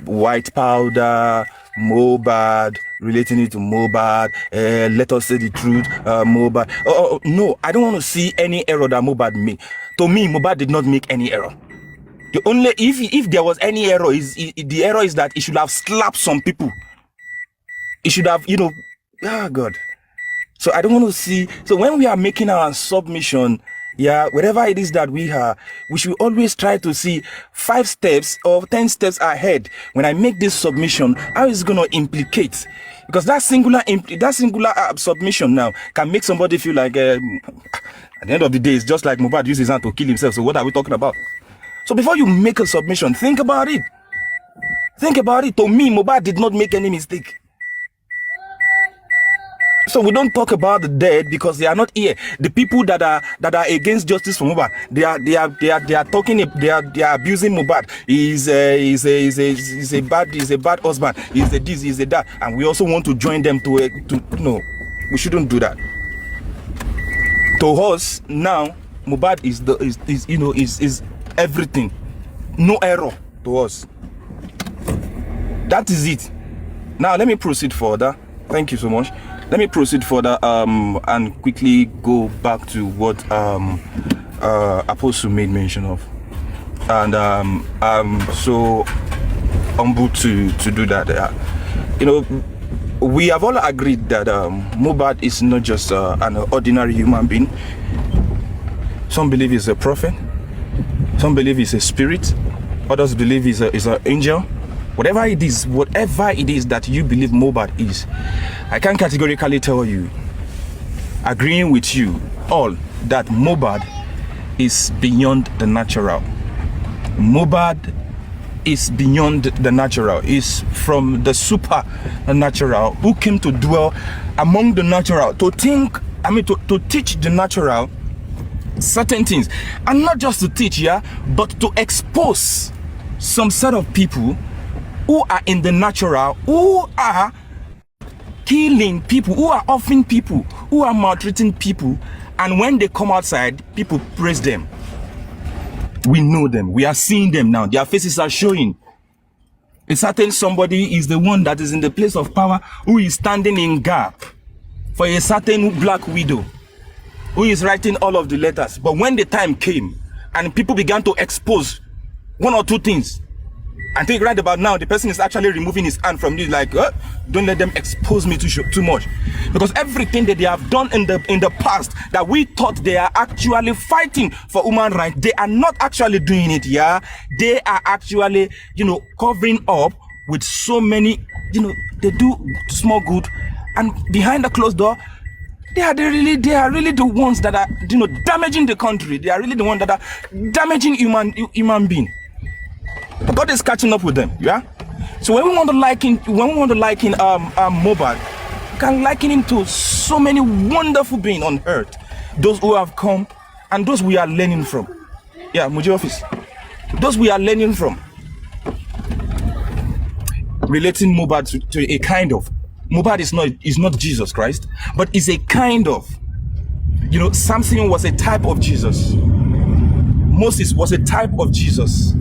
D: white powder, Mohbad, relating it to Mohbad, let us say the truth, Mohbad. No, I don't want to see any error that Mohbad made. To me, Mohbad did not make any error. The only, if there was any error, the error is that he should have slapped some people. He should have, God. So I don't want to see, so when we are making our submission, yeah, whatever it is that we should always try to see 5 steps or 10 steps ahead. When I make this submission, how is it going to implicate? Because that singular submission now can make somebody feel like, at the end of the day, it's just like Mohbad used his hand to kill himself. So what are we talking about? So before you make a submission, think about it. Think about it. To me, Mohbad did not make any mistake. So we don't talk about the dead because they are not here. The people that are against justice for Mohbad, they are talking, they are abusing Mohbad. He's a bad husband. He's a this, he's a that, and we also want to join them to no, we shouldn't do that. To us now, Mohbad is everything, no error to us. That is it. Now let me proceed further. Thank you so much. Let me proceed further and quickly go back to what Apostle made mention of. And I'm so humbled to do that. We have all agreed that Mohbad is not just an ordinary human being. Some believe he's a prophet. Some believe he's a spirit. Others believe he's an angel. Whatever it is that you believe Mohbad is, I can categorically tell you, agreeing with you all, that Mohbad is beyond the natural. Mohbad is beyond the natural. Is from the supernatural, who came to dwell among the natural, to teach the natural certain things, and not just to teach, yeah, but to expose some set of people who are in the natural, who are killing people, who are offing people, who are maltreating people, and when they come outside, people praise them. We know them. We are seeing them now. Their faces are showing. A certain somebody is the one that is in the place of power, who is standing in gap for a certain black widow, who is writing all of the letters. But when the time came and people began to expose one or two things, I think right about now, the person is actually removing his hand from you, like, don't let them expose me too much. Because everything that they have done in the past, that we thought they are actually fighting for human rights, they are not actually doing it, yeah. They are actually, covering up with so many, they do small good, and behind the closed door, they are really the ones that are, damaging the country. They are really the ones that are damaging human being. God is catching up with them, yeah. So when we want to liken Mohbad, we can liken him to so many wonderful beings on earth, those who have come and those we are learning from. Yeah, Muji office. Those we are learning from, relating Mohbad to a kind of. Mohbad is not Jesus Christ, but is a kind of. Samson was a type of Jesus. Moses was a type of Jesus.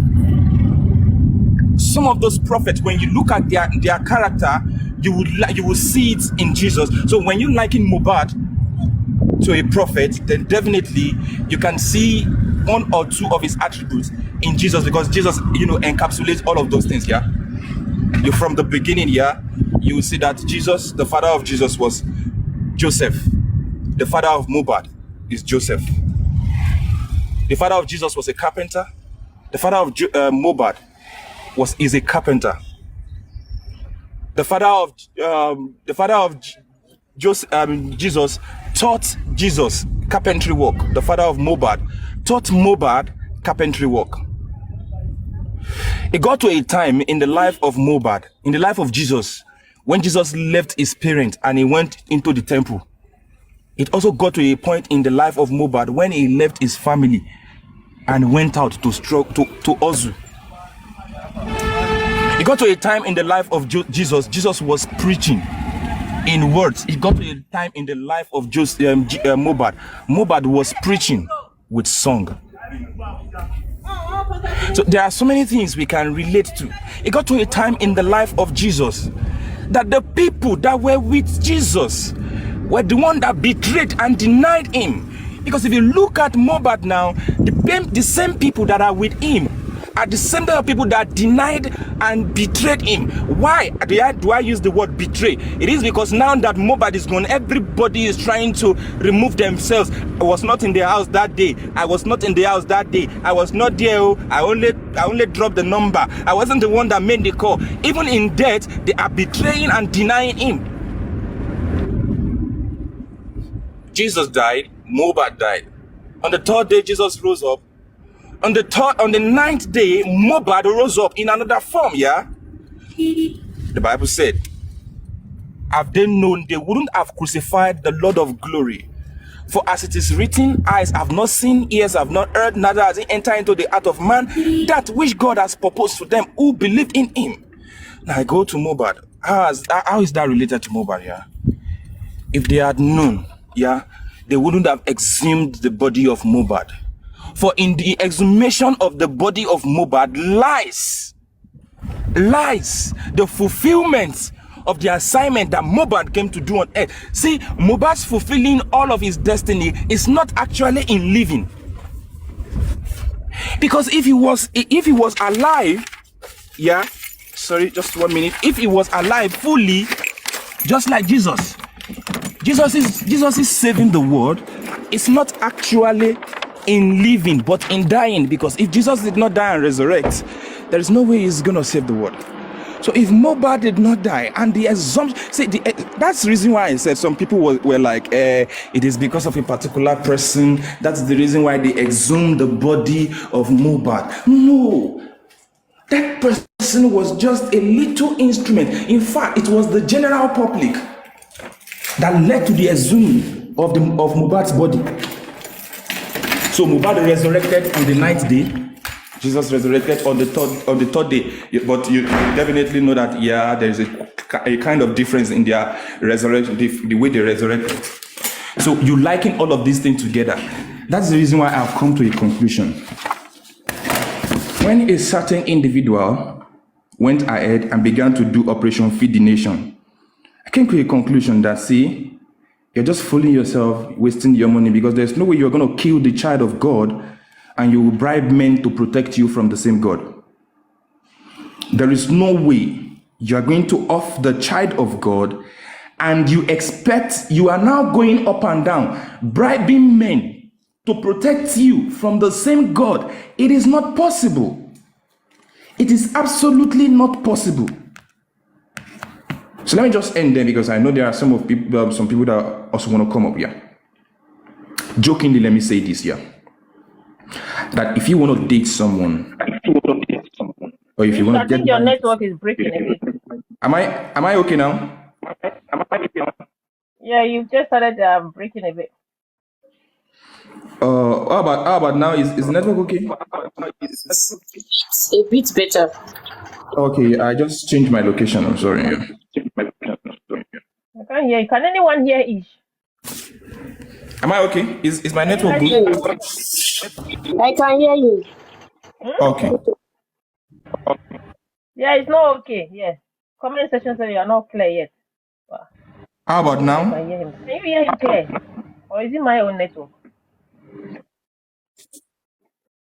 D: Some of those prophets, when you look at their character, you will see it in Jesus. So when you liken Mohbad to a prophet, then definitely you can see one or two of his attributes in Jesus, because Jesus, encapsulates all of those things. Yeah, you from the beginning. Yeah, you will see that Jesus, the father of Jesus, was Joseph. The father of Mubad is Joseph. The father of Jesus was a carpenter. The father of Mubad is a carpenter. The father of Jesus taught Jesus carpentry work. The father of Mobad taught Mobad carpentry work. It got to a time in the life of Mobad, in the life of Jesus, when Jesus left his parents and he went into the temple. It also got to a point in the life of Mobad when he left his family and went out to Ozu. It got to a time in the life of Jesus. Jesus was preaching in words. It got to a time in the life of Mobad. Mobad was preaching with song. So there are so many things we can relate to. It got to a time in the life of Jesus that the people that were with Jesus were the one that betrayed and denied him. Because if you look at Mobad now, the same people that are with him are the same type of people that denied and betrayed him. Why do I use the word betray? It is because now that Mobad is gone, everybody is trying to remove themselves. I was not in the house that day. I was not in the house that day. I was not there. I only dropped the number. I wasn't the one that made the call. Even in death, they are betraying and denying him. Jesus died, Mobad died. On the third day, Jesus rose up. On the ninth day, Mobad rose up in another form, yeah? The Bible said, have they known they wouldn't have crucified the Lord of glory? For as it is written, eyes have not seen, ears have not heard, neither has it entered into the heart of man, that which God has proposed to them who believe in him. Now I go to Mobad. How is that related to Mobad, yeah? If they had known, yeah, they wouldn't have exhumed the body of Mobad. For in the exhumation of the body of Mobad lies the fulfillment of the assignment that Mobad came to do on earth. See, Mobad's fulfilling all of his destiny is not actually in living. Because if he was alive, yeah, sorry, just 1 minute. If he was alive fully, just like Jesus is saving the world. It's not actually in living, but in dying. Because if Jesus did not die and resurrect, there is no way he's gonna save the world. So if Mobad did not die and the assumption, that's the reason why I said some people were like, it is because of a particular person. That's the reason why they exhumed the body of Mobad. No, that person was just a little instrument. In fact, it was the general public that led to the exhuming of Mobad's body. So Mobad resurrected on the ninth day. Jesus resurrected on the third day. But you definitely know that, yeah, there is a kind of difference in their resurrection, the way they resurrected. So you liken all of these things together. That's the reason why I've come to a conclusion. When a certain individual went ahead and began to do Operation Feed the Nation, I came to a conclusion that, see, you're just fooling yourself, wasting your money, because there's no way you're going to kill the child of God and you will bribe men to protect you from the same God. There is no way you are going to off the child of God and you are now going up and down, bribing men to protect you from the same God. It is not possible. It is absolutely not possible. So let me just end there, because I know there are some people that also want to come up here. Jokingly, let me say this here. That if you want to date someone, or if you want to get,
C: I think your network is breaking a bit.
D: Am I okay now?
C: Yeah, you've just started breaking a bit.
D: How about now? Is the network okay?
H: It's a bit better.
D: Okay, I just changed my location. I'm sorry.
C: I can't hear you. Can anyone hear Ish?
D: Am I okay? Is my network good?
H: I can hear you.
D: Okay.
C: Yeah, it's not okay. Yeah. Comment section says you are not clear yet. Wow.
D: How about now?
C: I can hear him. Can you hear him clear? Or is it my own network?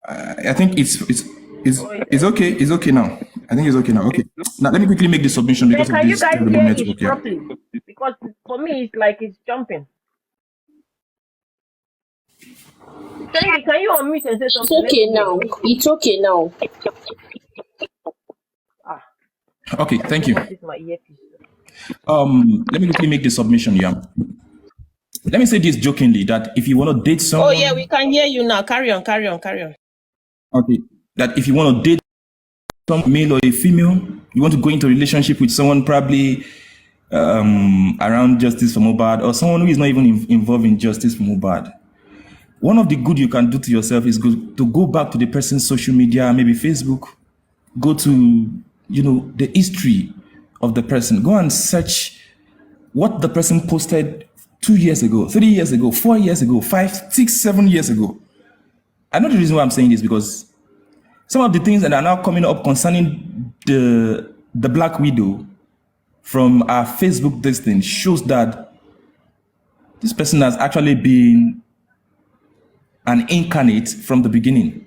D: I think it's
C: Or is
D: it's
C: it?
D: okay. It's okay now. I think it's okay now. Okay. Now let me quickly make the submission
C: Then
D: because of
C: can you
D: this
C: guys
D: terrible
C: hear it
D: network. Yeah.
C: properly? Because for me, it's like it's jumping. Sandy, can you unmute and say
H: It's
C: something? Let
H: okay
C: me hear.
H: now. It's okay now.
C: Ah,
D: Okay.
C: I
D: Thank you.
C: forgot this my earpiece.
D: Let me quickly make the submission. Yeah. Let me say this jokingly that if you want to date
K: Oh yeah,
D: someone,
K: we can hear you now. Carry on, carry on, carry on.
D: okay, that if you want to date some male or a female, you want to go into a relationship with someone probably around Justice for Mohbad or someone who is not even involved in Justice for Mohbad. One of the good you can do to yourself is to go back to the person's social media, maybe Facebook, go to, the history of the person. Go and search what the person posted 2 years ago, 3 years ago, 4 years ago, 5, 6, 7 years ago. I know the reason why I'm saying this because some of the things that are now coming up concerning the Black Widow from our Facebook this thing shows that this person has actually been an incarnate from the beginning.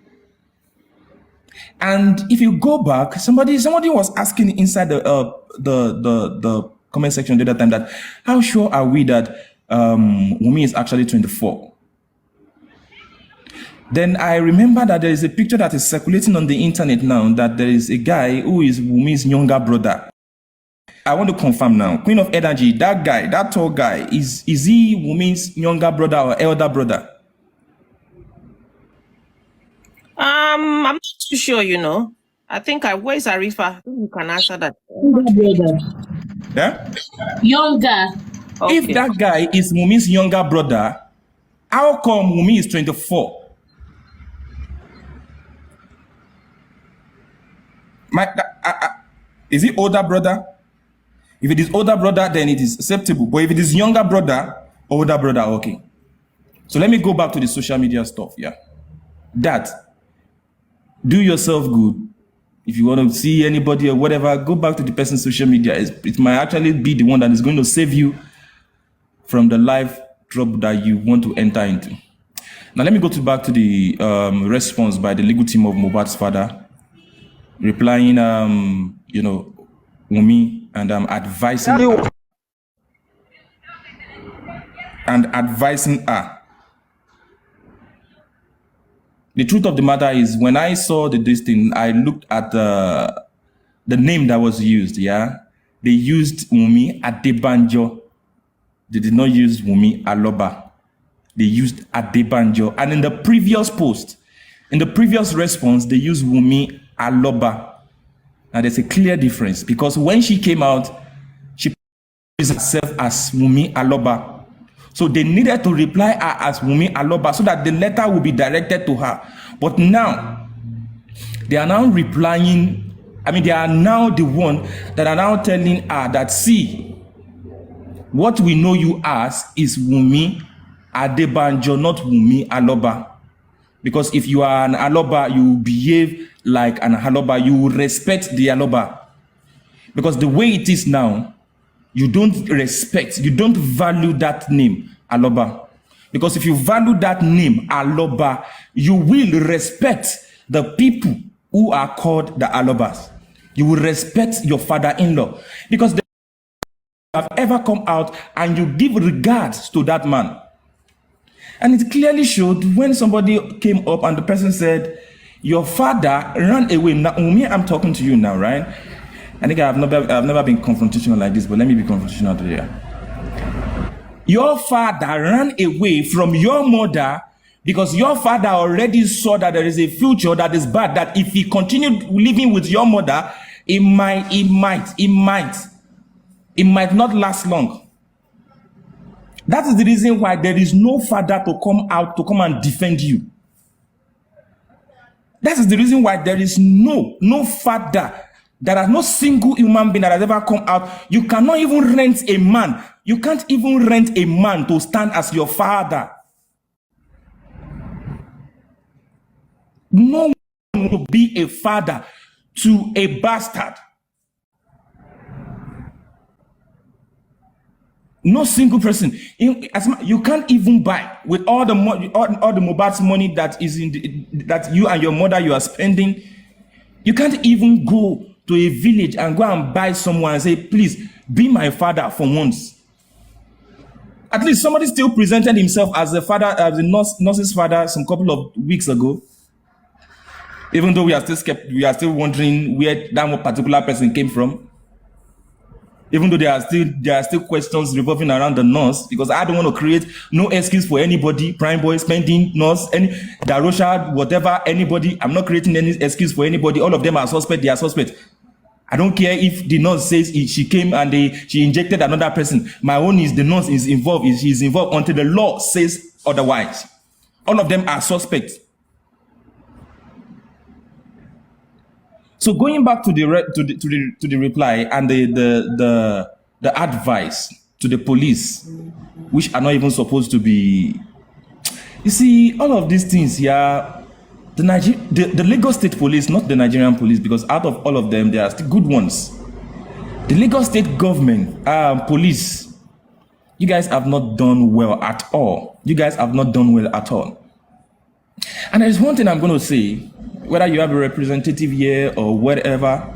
D: And if you go back, somebody was asking inside the comment section the other time that how sure are we that Wumi is actually 24? Then I remember that there is a picture that is circulating on the internet now that there is a guy who is Wumi's younger brother. I want to confirm now. Queen of Energy, that guy, that tall guy, is he Wumi's younger brother or elder brother?
K: I'm not too sure, I think where's Arifa? I think you can answer that.
H: Younger brother.
D: Yeah?
H: Younger.
K: Okay.
D: If that guy is Wumi's younger brother, how come Wumi is 24? Is it older brother? If it is older brother, then it is acceptable. But if it is younger brother, older brother, okay. So let me go back to the social media stuff, yeah. That, do yourself good. If you want to see anybody or whatever, go back to the person's social media. It might actually be the one that is going to save you from the life trouble that you want to enter into. Now let me go back to the response by the legal team of Mohbad's father, replying, Wumi, and advising her. The truth of the matter is, when I saw this thing, I looked at the name that was used. Yeah, they used Wumi Adebanjo. They did not use Wumi Aloba. They used Adebanjo. And in the previous post, in the previous response, they used Wumi Aloba. Now there's a clear difference because when she came out, she presented herself as Wumi Aloba. So they needed to reply her as Wumi Aloba so that the letter will be directed to her. But now, they are now replying, they are now the one that are now telling her that, see, what we know you as is Wumi Adebanjo, not Wumi Aloba. Because if you are an Aloba, you behave like an Aloba. You respect the Aloba. Because the way it is now, you don't respect, you don't value that name, Aloba. Because if you value that name, Aloba, you will respect the people who are called the Alobas. You will respect your father-in-law. Because they have ever come out and you give regards to that man. And it clearly showed when somebody came up and the person said, your father ran away. Now, Umi, I'm talking to you now, right? I think I've never been confrontational like this, but let me be confrontational today. Your father ran away from your mother because your father already saw that there is a future that is bad, that if he continued living with your mother, it might not last long. That is the reason why there is no father to come out to come and defend you. That is the reason why there is no father. There are no single human being that has ever come out. You cannot even rent a man. You can't even rent a man to stand as your father. No one will be a father to a bastard. No single person. You can't even buy with all the all the Mohbad's money that is that you and your mother you are spending. You can't even go to a village and go and buy someone and say, please be my father for once. At least somebody still presented himself as the father, as the nurse's father some couple of weeks ago. Even though we are still wondering where that particular person came from. Even though there are still questions revolving around the nurse, because I don't want to create no excuse for anybody, Prime Boy, spending, nurse, any Darosha, whatever, anybody. I'm not creating any excuse for anybody. All of them are suspect. They are suspect. I don't care if the nurse says she came and she injected another person. My own is the nurse is involved. She's involved until the law says otherwise. All of them are suspects. So going back to the reply and the advice to the police, which are not even supposed to be. You see, all of these things here. The Lagos State Police, not the Nigerian police, because out of all of them, there are still good ones. The Lagos State government, police, you guys have not done well at all. You guys have not done well at all. And there's one thing I'm going to say, whether you have a representative here or whatever,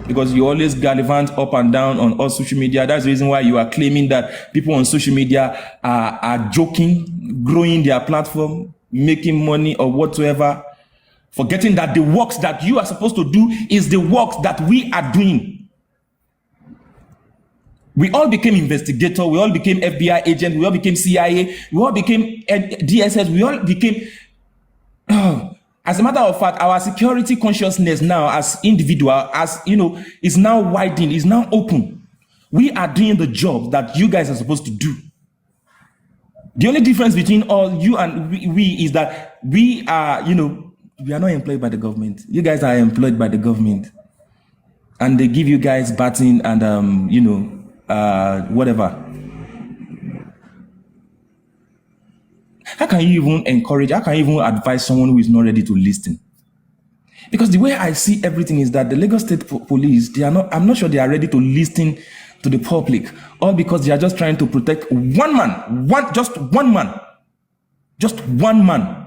D: because you always gallivant up and down on all social media. That's the reason why you are claiming that people on social media are joking, growing their platform, making money or whatsoever. Forgetting that the works that you are supposed to do is the works that we are doing. We all became investigators, we all became FBI agents, we all became CIA, we all became DSS, we all became... As a matter of fact, our security consciousness now as individual, as you know, is now widening, is now open. We are doing the job that you guys are supposed to do. The only difference between all you and we is that we are, you know, we are not employed by the government. You guys are employed by the government. And they give you guys baton and, you know, whatever. How can you even encourage, how can you even advise someone who is not ready to listen? Because the way I see everything is that the Lagos State Police, they are not, I'm not sure they are ready to listen to the public. All because they are just trying to protect one man, just one man. Just one man.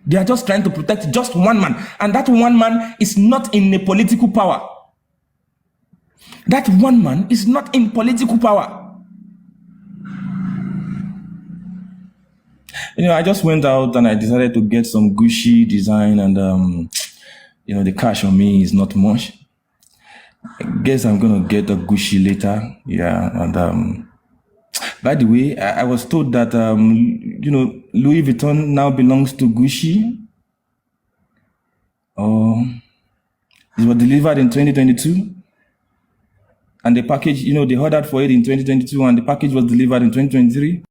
D: They are just trying to protect just one man. And that one man is not in a political power. That one man is not in political power. You know, I just went out and I decided to get some Gucci design and, you know, the cash on me is not much. I guess I'm going to get a Gucci later. Yeah. And, by the way, I was told that, you know, Louis Vuitton now belongs to Gucci. It was delivered in 2022. And the package, you know, they ordered for it in 2022 and the package was delivered in 2023.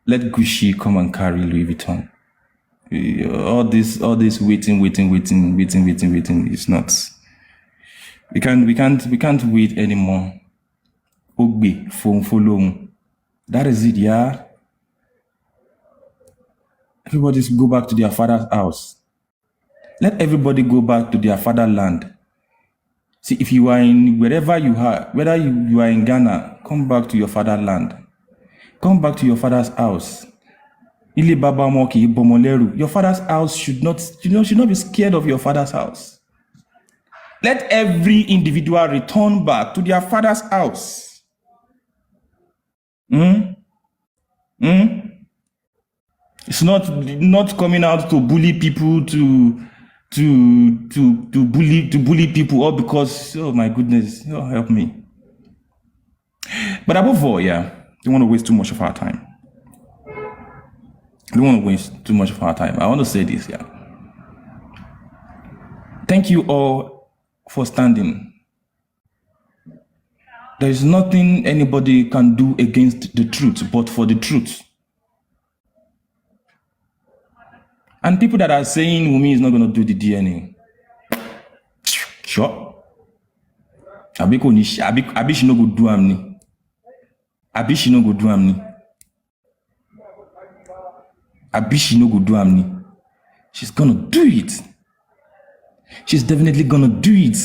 D: Let Gucci come and carry Louis Vuitton. All this waiting. It's not. We can't wait anymore. Ogbe, follow. That is it, yeah. Everybody go back to their father's house. Let everybody go back to their fatherland. See, if you are in wherever you are, whether you are in Ghana, come back to your fatherland. Come back to your father's house. Your father's house should not be scared of your father's house. Let every individual return back to their father's house. It's not coming out to bully people to bully people, all because, oh my goodness, oh, help me. But above all, yeah, don't want to waste too much of our time. I want to say this, yeah. Thank you all for standing. There is nothing anybody can do against the truth, but for the truth. And people that are saying Wumi is not going to do the DNA. Sure. Abi she no go do amni. Abi she no go do am ni. She's gonna do it. She's definitely gonna do it.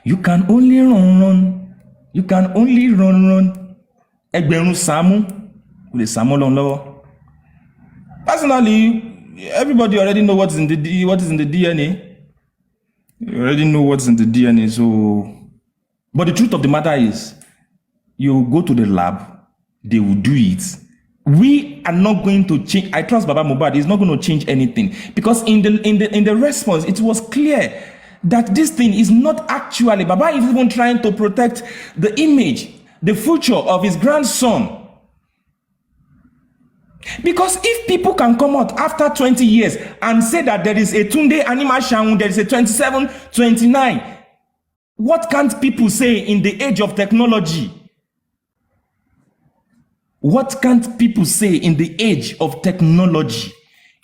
D: You can only run. You can only run. Ẹgbẹ̀rún Sàámú, kò lè Sàámú Ọlọ́run lọ́wọ́. Personally, everybody already know what is in the DNA. You already know what's in the DNA. So, but the truth of the matter is, you go to the lab, they will do it. We are not going to change. I trust Baba Mohbad is not going to change anything, because in the response it was clear that this thing is not actually. Baba is even trying to protect the image, the future of his grandson. Because if people can come out after 20 years and say that there is a Tunde Anima Shaun, there is a 27, 29, what can't people say in the age of technology? What can't people say in the age of technology?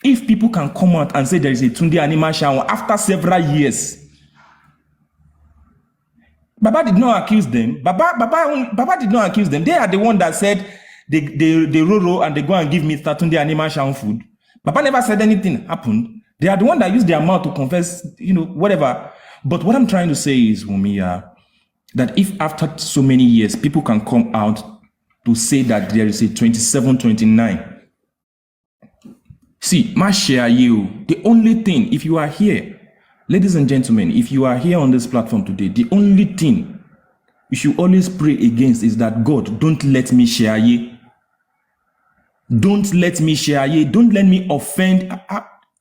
D: If people can come out and say there is a Tunde Anima Shaun after several years. Baba did not accuse them. Baba did not accuse them. They are the one that said they roro and they go and give Mr. Tunde Anima Shaun food. Baba never said anything happened. They are the one that used their mouth to confess, whatever. But what I'm trying to say is, Wumi, that if after so many years people can come out to say that there is a 27, 29. See, my share you. The only thing, if you are here, ladies and gentlemen, if you are here on this platform today, the only thing you should always pray against is that God, don't let me share ye. Don't let me share ye. Don't let me offend.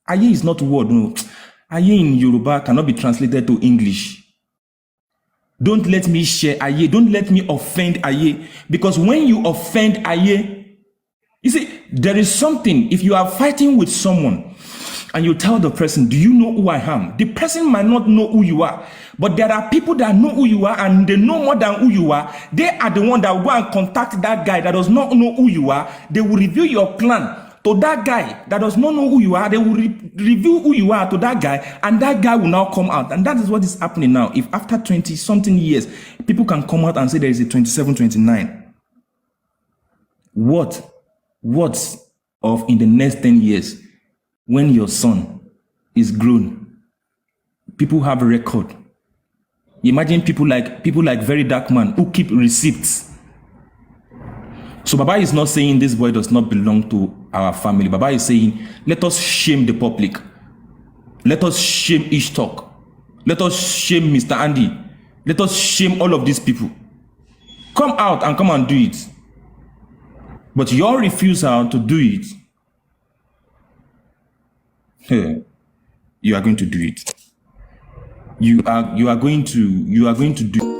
D: Aye is not a word, no. Aye in Yoruba cannot be translated to English. Don't let me share aye. Don't let me offend aye. Because when you offend aye, you see, there is something. If you are fighting with someone and you tell the person, do you know who I am? The person might not know who you are. But there are people that know who you are and they know more than who you are. They are the one that will go and contact that guy that does not know who you are. They will reveal your plan to that guy that does not know who you are. They will reveal who you are to that guy, and that guy will now come out. And that is what is happening now. If after 20 something years, people can come out and say there is a 27, 29. What of in the next 10 years, when your son is grown, people have a record. Imagine people like Very Dark Man who keep receipts. So Baba is not saying this boy does not belong to our family. Baba is saying, let us shame the public. Let us shame Ishtok. Let us shame Mr. Andy. Let us shame all of these people. Come out and come and do it. But your refusal to do it, you are going to do it. You are going to do